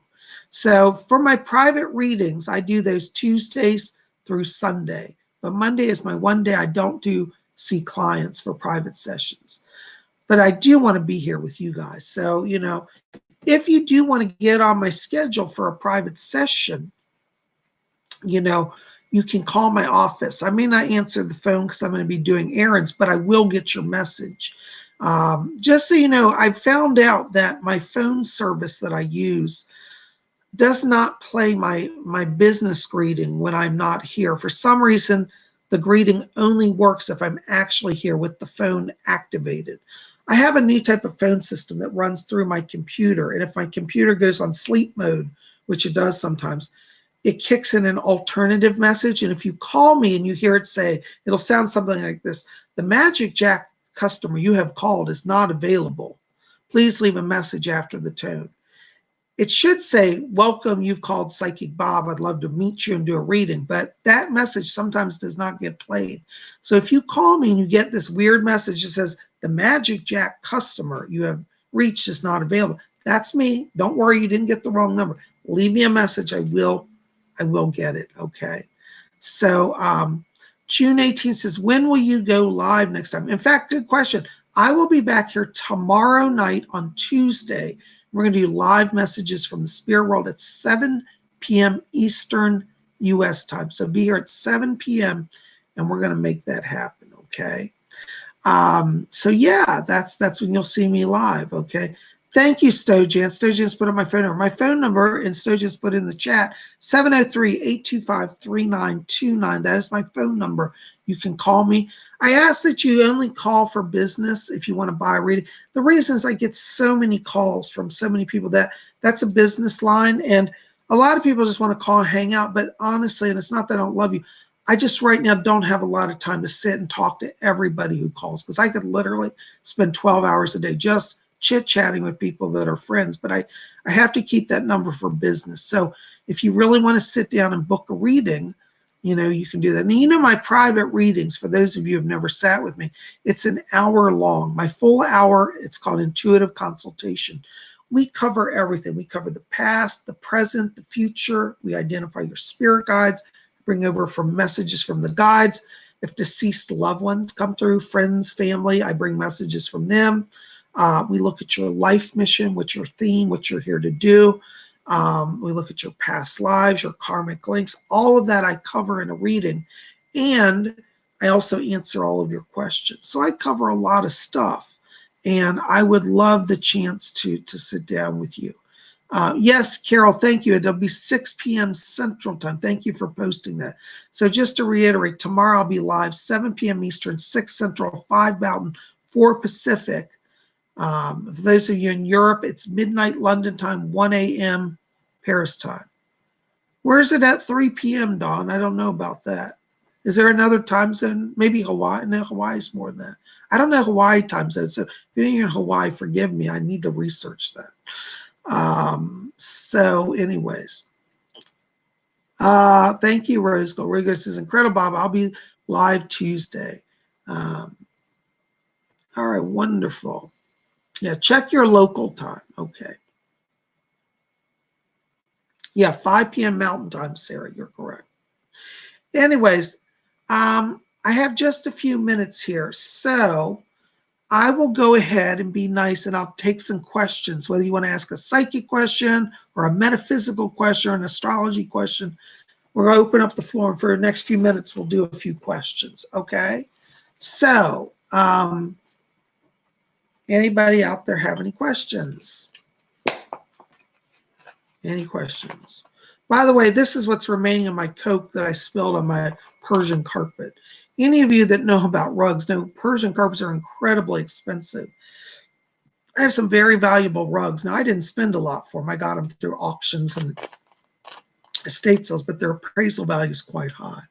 So for my private readings, I do those Tuesdays through Sunday, but Monday is my one day I don't see clients for private sessions. But I do want to be here with you guys. So, you know, if you do want to get on my schedule for a private session, you know, you can call my office. I may not answer the phone because I'm going to be doing errands, but I will get your message. Just so you know, I found out that my phone service that I use does not play my business greeting when I'm not here. For some reason, the greeting only works if I'm actually here with the phone activated. I have a new type of phone system that runs through my computer, and if my computer goes on sleep mode, which it does sometimes, it kicks in an alternative message. And if you call me and you hear it say, it'll sound something like this: the Magic Jack customer you have called is not available. Please leave a message after the tone. It should say, welcome, you've called Psychic Bob. I'd love to meet you and do a reading. But that message sometimes does not get played. So if you call me and you get this weird message that says, the Magic Jack customer you have reached is not available, that's me. Don't worry, you didn't get the wrong number. Leave me a message. I will get it. Okay. So June 18th says, when will you go live next time? In fact, good question. I will be back here tomorrow night on Tuesday. We're going to do live messages from the spirit world at 7 p.m. Eastern U.S. time. So be here at 7 p.m. and we're going to make that happen. Okay. So yeah, that's when you'll see me live. Okay. Thank you, Stojan. Stojan's put on my phone number. My phone number, and Stojan's put in the chat, 703-825-3929. That is my phone number. You can call me. I ask that you only call for business if you want to buy a reading. The reason is I get so many calls from so many people that's a business line. And a lot of people just want to call and hang out. But honestly, and it's not that I don't love you, I just right now don't have a lot of time to sit and talk to everybody who calls, because I could literally spend 12 hours a day just chit-chatting with people that are friends, but I have to keep that number for business. So if you really want to sit down and book a reading, you know, you can do that. And you know, my private readings, for those of you who have never sat with me, it's an hour long. My full hour, it's called intuitive consultation. We cover everything. We cover the past, the present, the future. We identify your spirit guides, bring over from messages from the guides. If deceased loved ones come through, friends, family, I bring messages from them. We look at your life mission, what's your theme, what you're here to do. We look at your past lives, your karmic links. All of that I cover in a reading. And I also answer all of your questions. So I cover a lot of stuff. And I would love the chance to sit down with you. Yes, Carol, thank you. It'll be 6 p.m. Central Time. Thank you for posting that. So just to reiterate, tomorrow I'll be live 7 p.m. Eastern, 6 Central, 5 Mountain, 4 Pacific. For those of you in Europe, it's midnight London time, 1 a.m. Paris time. Where is it at 3 p.m., Dawn? I don't know about that. Is there another time zone? Maybe Hawaii? No, Hawaii's more than that. I don't know Hawaii time zone. So if you're in Hawaii, forgive me. I need to research that. So anyways, thank you, Rose Gold. Rose says, incredible, Bob. I'll be live Tuesday. All right, wonderful. Yeah, check your local time. Okay. Yeah, 5 p.m. Mountain Time, Sarah. You're correct. Anyways, I have just a few minutes here. So I will go ahead and be nice, and I'll take some questions, whether you want to ask a psychic question or a metaphysical question or an astrology question. We're going to open up the floor, and for the next few minutes, we'll do a few questions. Okay. So, anybody out there have any questions? Any questions? By the way, this is what's remaining of my Coke that I spilled on my Persian carpet. Any of you that know about rugs know Persian carpets are incredibly expensive. I have some very valuable rugs. Now, I didn't spend a lot for them. I got them through auctions and estate sales, but their appraisal value is quite high.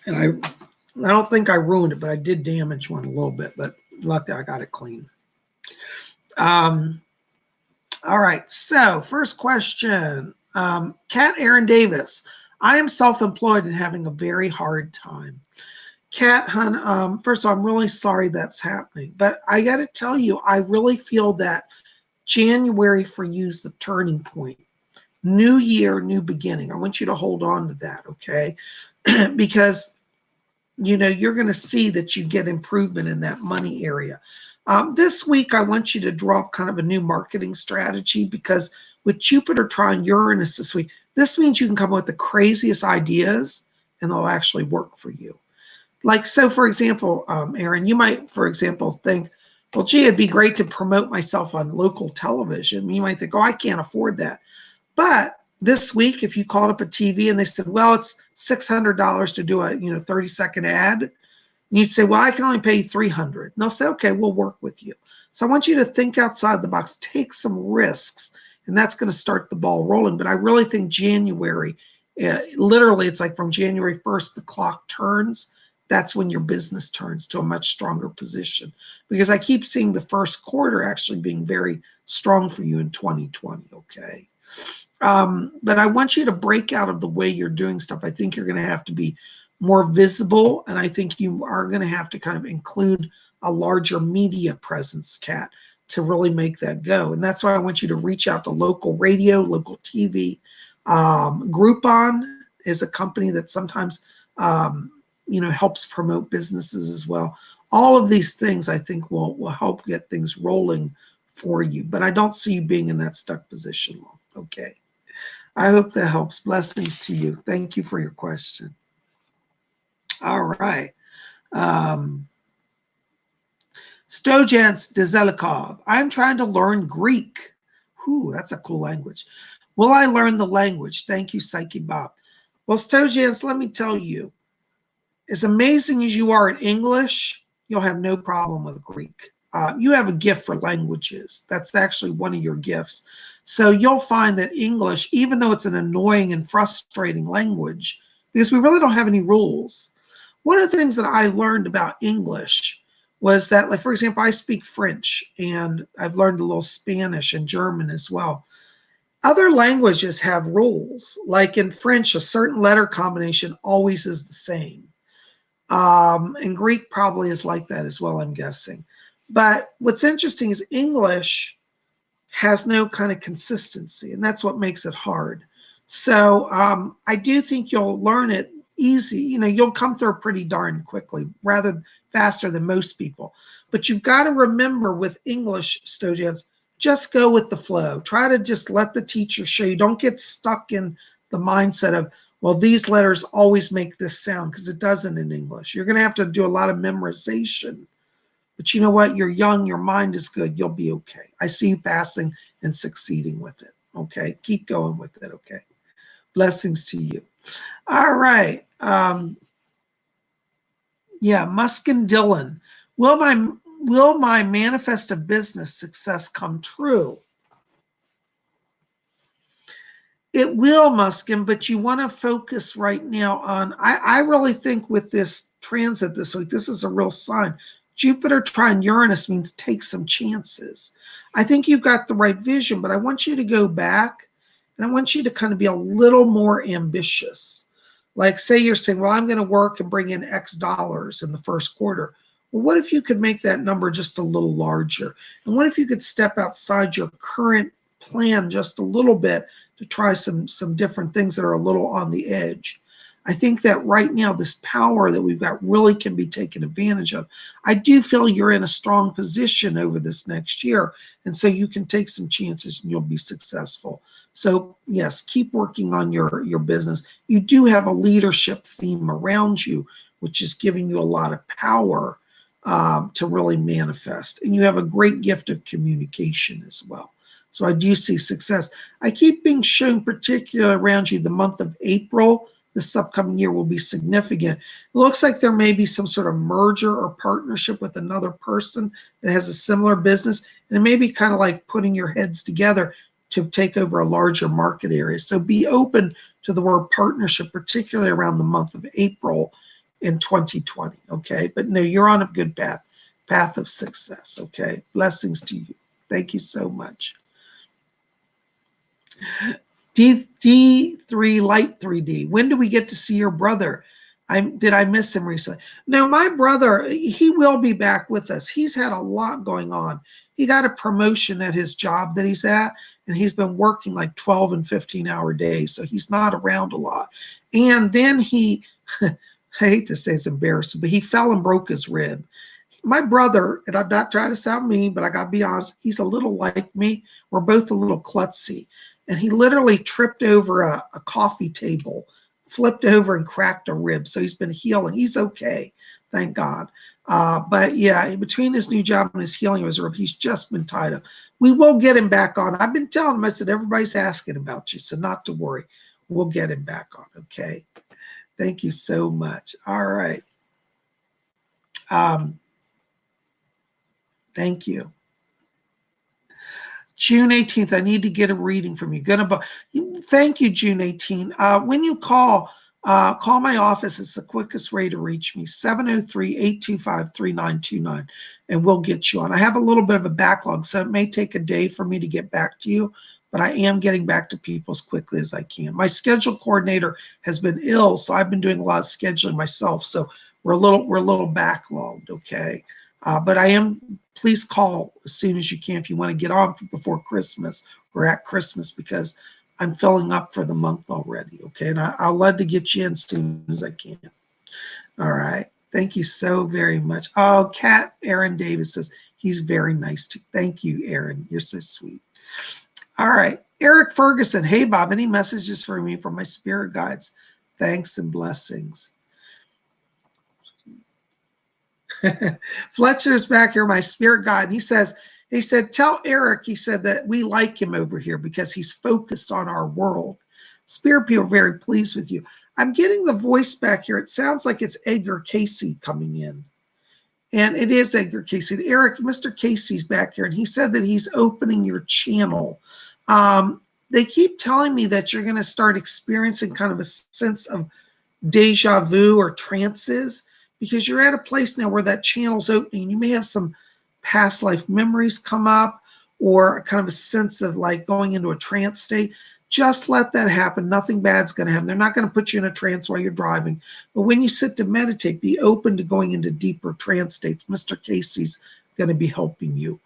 And I don't think I ruined it, but I did damage one a little bit, but luckily I got it clean. All right, so first question. Kat Aaron Davis. I am self-employed and having a very hard time. Kat, hun, first of all, I'm really sorry that's happening. But I got to tell you, I really feel that January for you is the turning point. New year, new beginning. I want you to hold on to that, okay? Because you're going to see that you get improvement in that money area. This week, I want you to draw up kind of a new marketing strategy, because with Jupiter trine Uranus this week, this means you can come up with the craziest ideas and they'll actually work for you. Like, so for example, Aaron, you might, for example, think, well, gee, it'd be great to promote myself on local television. You might think, oh, I can't afford that. But this week, if you called up a TV and they said, well, it's $600 to do a 30-second ad, and you'd say, well, I can only pay $300. And they'll say, okay, we'll work with you. So I want you to think outside the box, take some risks, and that's going to start the ball rolling. But I really think January, literally, it's like from January 1st, the clock turns. That's when your business turns to a much stronger position, because I keep seeing the first quarter actually being very strong for you in 2020, okay? But I want you to break out of the way you're doing stuff. I think you're going to have to be more visible, and I think you are going to have to kind of include a larger media presence, Kat, to really make that go. And that's why I want you to reach out to local radio, local TV. Groupon is a company that sometimes helps promote businesses as well. All of these things I think will help get things rolling for you. But I don't see you being in that stuck position long. Okay. I hope that helps. Blessings to you. Thank you for your question. All right. Stojans Dezelikov. I'm trying to learn Greek. Whew, that's a cool language. Will I learn the language? Thank you, Psychic Bob. Well, Stojans, let me tell you, as amazing as you are at English, you'll have no problem with Greek. You have a gift for languages. That's actually one of your gifts. So you'll find that English, even though it's an annoying and frustrating language, because we really don't have any rules. One of the things that I learned about English was that, like, for example, I speak French, and I've learned a little Spanish and German as well. Other languages have rules. Like in French, a certain letter combination always is the same. And Greek probably is like that as well, I'm guessing. But what's interesting is English has no kind of consistency, and that's what makes it hard. So I do think you'll learn it easy. You'll come through pretty darn quickly, rather faster than most people. But you've got to remember with English, Stojans, just go with the flow. Try to just let the teacher show you. Don't get stuck in the mindset of, well, these letters always make this sound, because it doesn't in English. You're going to have to do a lot of memorization. But you know what? You're young. Your mind is good. You'll be okay. I see you passing and succeeding with it. Okay? Keep going with it. Okay? Blessings to you. All right. Yeah, Muskin Dylan. Will my manifest of business success come true? It will, Muskin, but you want to focus right now on, I really think with this transit this week, this is a real sign. Jupiter trine Uranus means take some chances. I think you've got the right vision, but I want you to go back and I want you to kind of be a little more ambitious. Like, say you're saying, well, I'm going to work and bring in X dollars in the first quarter. Well, what if you could make that number just a little larger? And what if you could step outside your current plan just a little bit to try some different things that are a little on the edge? I think that right now, this power that we've got really can be taken advantage of. I do feel you're in a strong position over this next year, and so you can take some chances and you'll be successful. So yes, keep working on your business. You do have a leadership theme around you, which is giving you a lot of power to really manifest. And you have a great gift of communication as well. So I do see success. I keep being shown particularly around you the month of April. This upcoming year will be significant. It looks like there may be some sort of merger or partnership with another person that has a similar business. And it may be kind of like putting your heads together to take over a larger market area. So be open to the word partnership, particularly around the month of April in 2020, okay? But no, you're on a good path of success, okay? Blessings to you. Thank you so much. D3 Light 3D. When do we get to see your brother? Did I miss him recently? No, my brother, he will be back with us. He's had a lot going on. He got a promotion at his job that he's at, and he's been working like 12 and 15-hour days, so he's not around a lot. And then he, I hate to say it's embarrassing, but he fell and broke his rib. My brother, and I'm not trying to sound mean, but I got to be honest, he's a little like me. We're both a little klutzy. And he literally tripped over a coffee table, flipped over and cracked a rib. So he's been healing. He's okay, thank God. But yeah, between his new job and his healing of his rib, he's just been tied up. We will get him back on. I've been telling him, I said, everybody's asking about you, so not to worry. We'll get him back on, okay? Thank you so much. All right. Thank you. June 18th, I need to get a reading from you. Thank you, June 18th. When you call my office. It's the quickest way to reach me, 703-825-3929, and we'll get you on. I have a little bit of a backlog, so it may take a day for me to get back to you, but I am getting back to people as quickly as I can. My schedule coordinator has been ill, so I've been doing a lot of scheduling myself, so we're a little backlogged, okay? But I am, please call as soon as you can if you want to get on before Christmas or at Christmas, because I'm filling up for the month already, okay? And I'll love to get you in as soon as I can. All right. Thank you so very much. Oh, Aaron Davis says, he's very nice too. Thank you, Aaron. You're so sweet. All right. Eric Ferguson. Hey, Bob, any messages for me from my spirit guides? Thanks and blessings. Fletcher's back here, my spirit guide. He said, tell Eric, he said, that we like him over here because he's focused on our world. Spirit people are very pleased with you. I'm getting the voice back here. It sounds like it's Edgar Casey coming in. And it is Edgar Casey. Eric, Mr. Casey's back here, and he said that he's opening your channel. They keep telling me that you're going to start experiencing kind of a sense of deja vu or trances, because you're at a place now where that channel's opening. You may have some past life memories come up, or kind of a sense of like going into a trance state. Just let that happen. Nothing bad's going to happen. They're not going to put you in a trance while you're driving. But when you sit to meditate, be open to going into deeper trance states. Mr. Casey's going to be helping you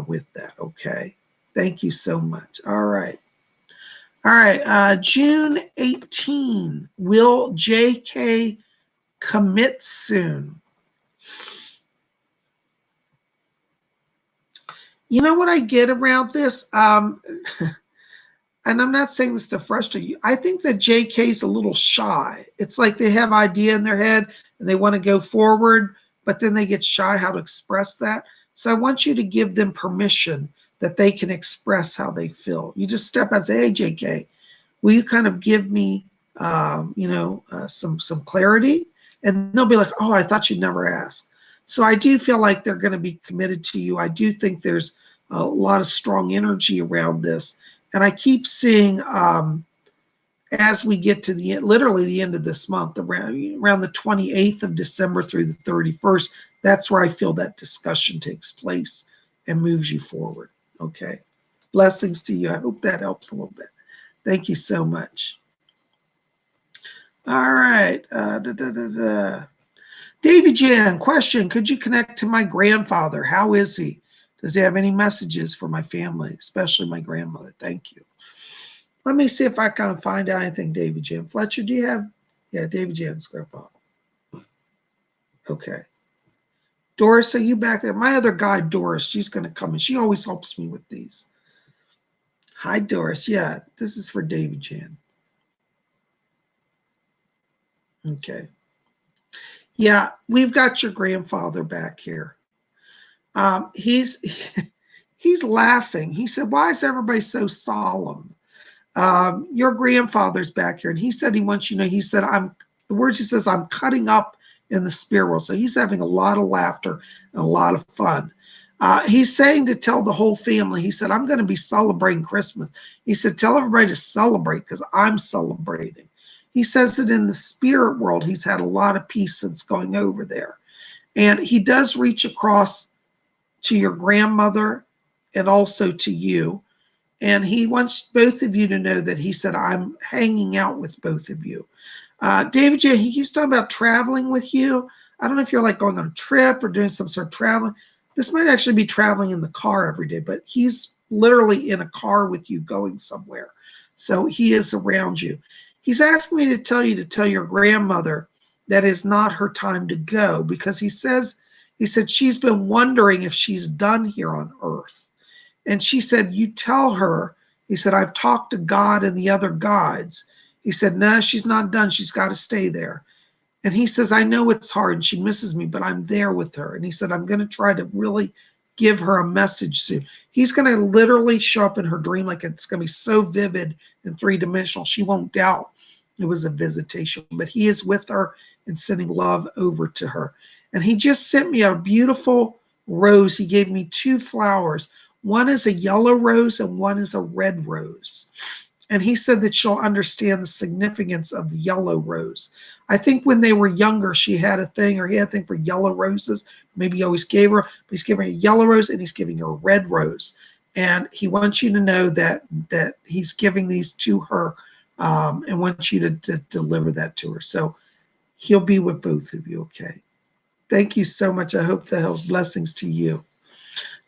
with that, okay? Thank you so much. All right. All right. June 18, will JK commit soon? You know what I get around this? And I'm not saying this to frustrate you. I think that JK's a little shy. It's like they have an idea in their head and they want to go forward, but then they get shy how to express that. So I want you to give them permission that they can express how they feel. You just step out and say, hey, JK, will you kind of give me, some clarity? And they'll be like, oh, I thought you'd never ask. So I do feel like they're going to be committed to you. I do think there's a lot of strong energy around this. And I keep seeing, as we get to literally the end of this month, around the 28th of December through the 31st, that's where I feel that discussion takes place and moves you forward. Okay. Blessings to you. I hope that helps a little bit. Thank you so much. All right. Davy Jan, question. Could you connect to my grandfather? How is he? Does he have any messages for my family, especially my grandmother? Thank you. Let me see if I can find out anything, Davy Jan. Fletcher, do you have? Yeah, Davy Jan's grandpa. Okay. Doris, are you back there? My other guide, Doris, she's going to come in. She always helps me with these. Hi, Doris. Yeah, this is for Davy Jan. Okay. Yeah, we've got your grandfather back here. He's laughing. He said, why is everybody so solemn? Your grandfather's back here, and he said he wants you to know, he said, the words he says, I'm cutting up in the spirit world. So he's having a lot of laughter and a lot of fun. He's saying to tell the whole family, he said, I'm going to be celebrating Christmas. He said, tell everybody to celebrate because I'm celebrating. He says that in the spirit world, he's had a lot of peace since going over there. And he does reach across to your grandmother and also to you. And he wants both of you to know that he said, I'm hanging out with both of you. David J., he keeps talking about traveling with you. I don't know if you're like going on a trip or doing some sort of traveling. This might actually be traveling in the car every day, but he's literally in a car with you going somewhere. So he is around you. He's asking me to tell you to tell your grandmother that is not her time to go, because he said she's been wondering if she's done here on earth. And she said, you tell her, he said, I've talked to God and the other gods. He said, no, she's not done. She's got to stay there. And he says, I know it's hard and she misses me, but I'm there with her. And he said, I'm going to try to really give her a message soon. He's going to literally show up in her dream like it's going to be so vivid and three-dimensional. She won't doubt it was a visitation, but he is with her and sending love over to her. And he just sent me a beautiful rose. He gave me 2 flowers. One is a yellow rose and one is a red rose. And he said that she'll understand the significance of the yellow rose. I think when they were younger, she had a thing, or he had a thing for yellow roses. Maybe he always gave her, but he's giving her a yellow rose and he's giving her a red rose. And he wants you to know that he's giving these to her, and wants you to deliver that to her. So he'll be with both of you, okay? Thank you so much. I hope that helps. Blessings to you.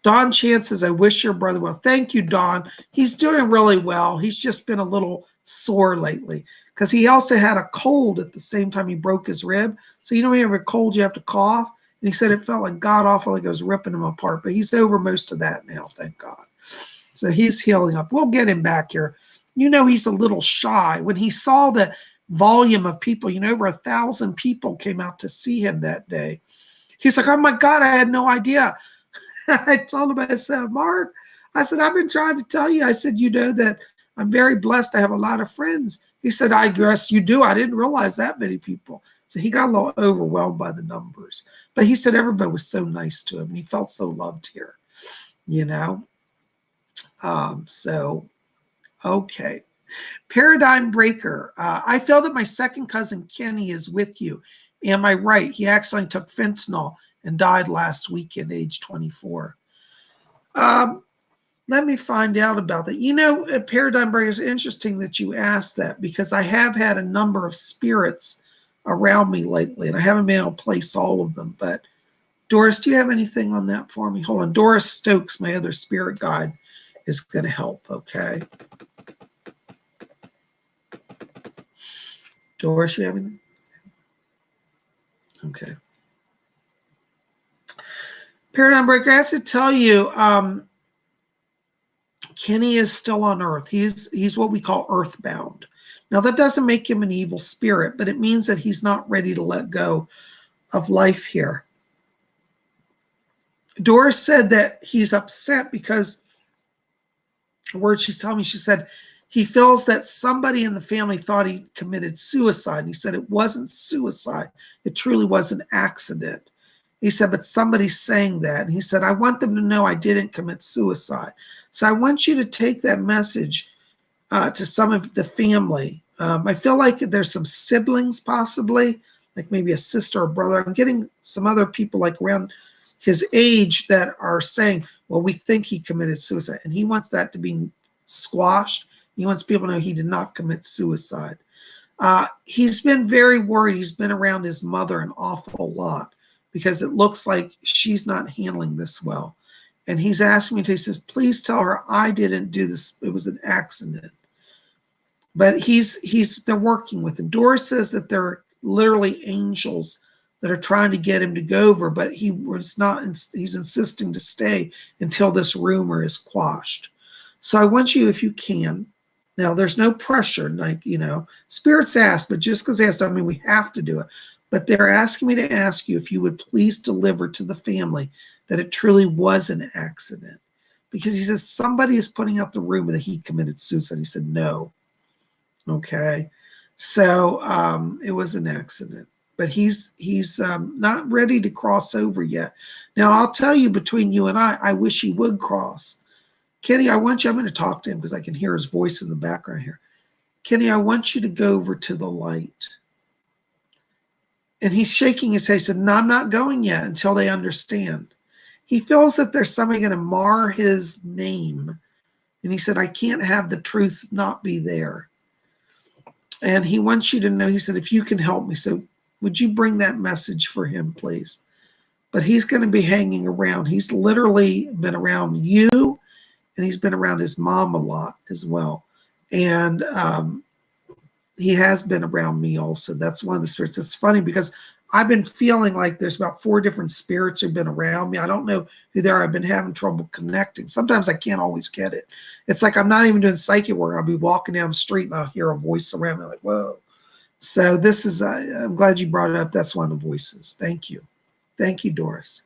Don Chan says, I wish your brother well. Thank you, Don. He's doing really well. He's just been a little sore lately because he also had a cold at the same time he broke his rib. So you know when you have a cold, you have to cough. And he said it felt like God awful, like it was ripping him apart. But he's over most of that now, thank God. So he's healing up. We'll get him back here. You know he's a little shy. When he saw the volume of people, you know, over 1,000 people came out to see him that day. He's like, oh my God, I had no idea. I told him, I said, Mark, I said, I've been trying to tell you. I said, you know that I'm very blessed. I have a lot of friends. He said, I guess you do. I didn't realize that many people. So he got a little overwhelmed by the numbers. But he said everybody was so nice to him and he felt so loved here, you know. Okay. Paradigm breaker. I feel that my second cousin Kenny is with you. Am I right? He accidentally took fentanyl and died last weekend, age 24. Let me find out about that. You know, Paradigm Breaker, is interesting that you asked that because I have had a number of spirits around me lately, and I haven't been able to place all of them. But Doris, do you have anything on that for me? Hold on. Doris Stokes, my other spirit guide, is going to help, okay? Doris, you have anything? Okay. Paradigm Breaker, I have to tell you, Kenny is still on Earth. He's what we call earthbound. Now, that doesn't make him an evil spirit, but it means that he's not ready to let go of life here. Doris said that he's upset because the word she's telling me, she said, he feels that somebody in the family thought he committed suicide. And he said it wasn't suicide. It truly was an accident. He said, but somebody's saying that. And he said, I want them to know I didn't commit suicide. So I want you to take that message to some of the family. I feel like there's some siblings possibly, like maybe a sister or brother. I'm getting some other people like around his age that are saying, well, we think he committed suicide. And he wants that to be squashed. He wants people to know he did not commit suicide. He's been very worried. He's been around his mother an awful lot because it looks like she's not handling this well. And he's asking me to, he says, please tell her I didn't do this. It was an accident. But they're working with him. Doris says that they're literally angels that are trying to get him to go over, but he's insisting to stay until this rumor is quashed. So I want you, if you can, now there's no pressure, like, you know, spirits ask, but just because they ask, I mean, we have to do it. But they're asking me to ask you if you would please deliver to the family that it truly was an accident. Because he says somebody is putting out the rumor that he committed suicide. He said no. Okay. So it was an accident. But he's not ready to cross over yet. Now, I'll tell you, between you and I wish he would cross. Kenny, I'm going to talk to him because I can hear his voice in the background here. Kenny, I want you to go over to the light. And he's shaking his head. He said, no, I'm not going yet until they understand. He feels that there's somebody going to mar his name. And he said, I can't have the truth not be there. And he wants you to know, he said, if you can help me, so would you bring that message for him, please? But he's going to be hanging around. He's literally been around you, and he's been around his mom a lot as well. And he has been around me also. That's one of the spirits. It's funny because I've been feeling like there's about 4 different spirits who've been around me. I don't know who they are. I've been having trouble connecting. Sometimes I can't always get it. It's like I'm not even doing psychic work. I'll be walking down the street and I'll hear a voice around me like, whoa. So this is, I'm glad you brought it up. That's one of the voices. Thank you. Thank you, Doris.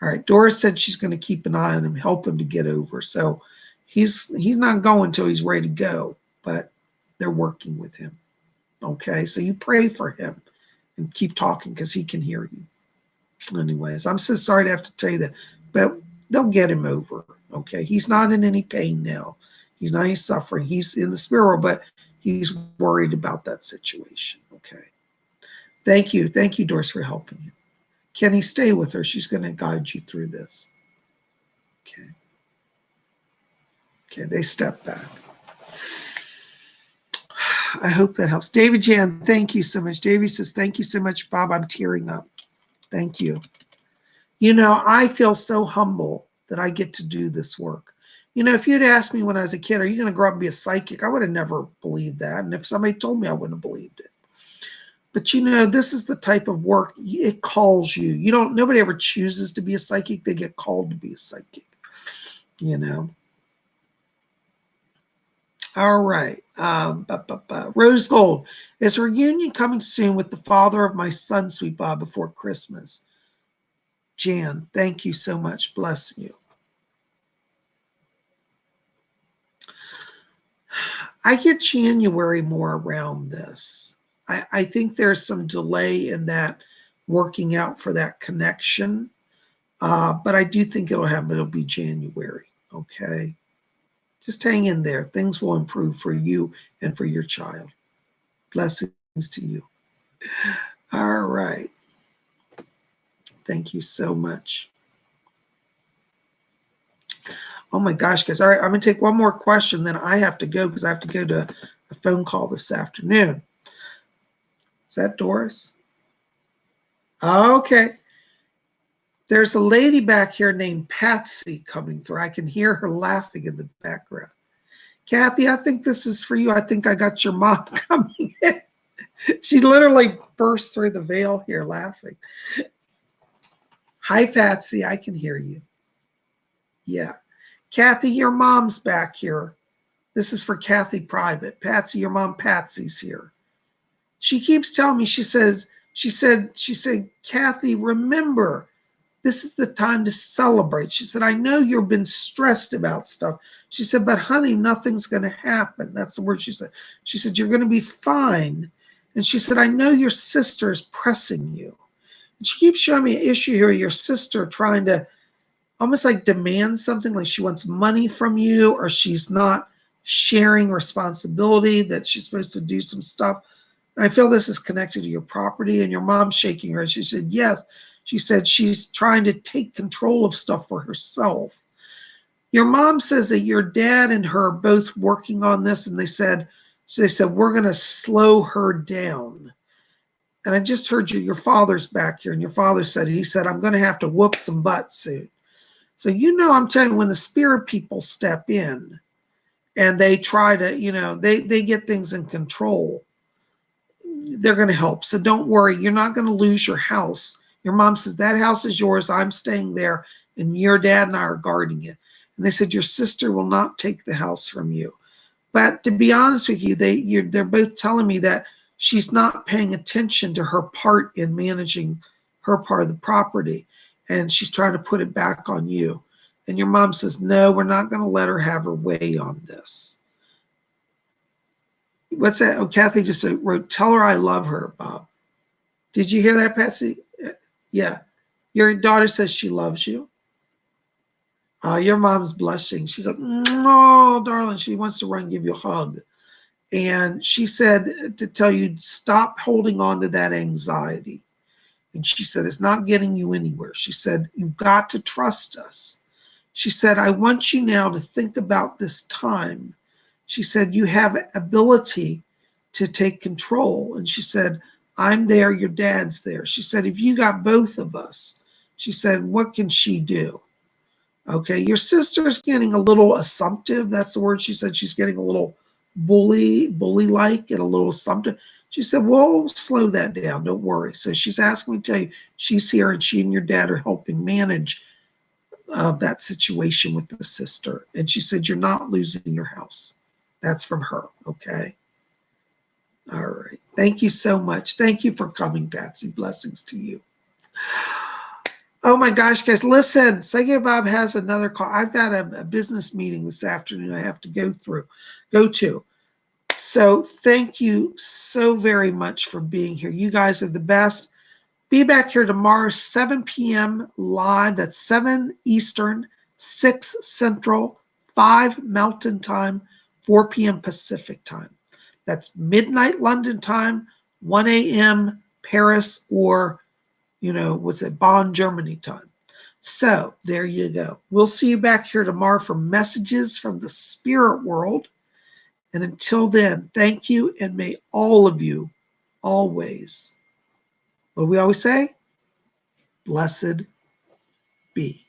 All right. Doris said she's going to keep an eye on him, help him to get over. So he's not going until he's ready to go, but they're working with him. Okay. So you pray for him and keep talking because he can hear you. Anyways, I'm so sorry to have to tell you that, but they'll get him over. Okay. He's not in any pain now. He's not suffering. He's in the spirit world, but he's worried about that situation. Okay. Thank you. Thank you, Doris, for helping him. Kenny, stay with her. She's going to guide you through this. Okay. Okay, they step back. I hope that helps. David Jan, thank you so much. Davey says, thank you so much, Bob. I'm tearing up. Thank you. You know, I feel so humble that I get to do this work. You know, if you'd asked me when I was a kid, are you going to grow up and be a psychic? I would have never believed that. And if somebody told me, I wouldn't have believed it. But you know, this is the type of work, it calls you. You don't, nobody ever chooses to be a psychic. They get called to be a psychic, you know. All right. Rose Gold, is a reunion coming soon with the father of my son, Sweet Bob, before Christmas? Jan, thank you so much. Bless you. I get January more around this. I think there's some delay in that working out for that connection. But I do think it'll happen. It'll be January. Okay. Just hang in there. Things will improve for you and for your child. Blessings to you. All right. Thank you so much. Oh my gosh, guys. All right, I'm going to take one more question, then I have to go because I have to go to a phone call this afternoon. Is that Doris? Okay. There's a lady back here named Patsy coming through. I can hear her laughing in the background. Kathy, I think this is for you. I think I got your mom coming in. She literally burst through the veil here laughing. Hi, Patsy. I can hear you. Yeah. Kathy, your mom's back here. This is for Kathy private. Patsy, your mom Patsy's here. She keeps telling me, she said, Kathy, remember, this is the time to celebrate. She said, I know you've been stressed about stuff. She said, but honey, nothing's going to happen. That's the word she said. She said, you're going to be fine. And she said, I know your sister's pressing you. And she keeps showing me an issue here, your sister trying to almost like demand something, like she wants money from you, or she's not sharing responsibility, that she's supposed to do some stuff. And I feel this is connected to your property, and your mom's shaking her head. She said, yes. She said she's trying to take control of stuff for herself. Your mom says that your dad and her are both working on this, and they said, we're going to slow her down. And I just heard your father's back here, and your father said, he said, I'm going to have to whoop some butt soon. So, you know, I'm telling you, when the spirit people step in and they try to, you know, they get things in control, they're going to help. So don't worry. You're not going to lose your house. Your mom says, that house is yours. I'm staying there. And your dad and I are guarding it. And they said, your sister will not take the house from you. But to be honest with you, they're both telling me that she's not paying attention to her part in managing her part of the property. And she's trying to put it back on you. And your mom says, no, we're not going to let her have her way on this. What's that? Oh, Kathy just wrote, tell her I love her, Bob. Did you hear that, Patsy? Yeah. Your daughter says she loves you. Your mom's blushing. She's like, oh, darling. She wants to run and give you a hug. And she said to tell you, stop holding on to that anxiety. And she said, it's not getting you anywhere. She said, you've got to trust us. She said, I want you now to think about this time. She said, you have ability to take control. And she said, I'm there, your dad's there. She said, if you got both of us, she said, what can she do? Okay, your sister's getting a little assumptive. That's the word she said. She's getting a little bully-like and a little assumptive. She said, well, slow that down. Don't worry. So she's asking me to tell you she's here and she and your dad are helping manage that situation with the sister. And she said, you're not losing your house. That's from her, okay? All right. Thank you so much. Thank you for coming, Patsy. Blessings to you. Oh my gosh, guys, listen, Psychic Bob has another call. I've got a business meeting this afternoon I have to go to. So thank you so very much for being here. You guys are the best. Be back here tomorrow, 7 p.m. live. That's 7 Eastern, 6 Central, 5 Mountain Time, 4 p.m. Pacific Time. That's midnight London time, 1 a.m. Paris, or Bonn, Germany time. So there you go. We'll see you back here tomorrow for messages from the spirit world. And until then, thank you, and may all of you always, what do we always say? Blessed be.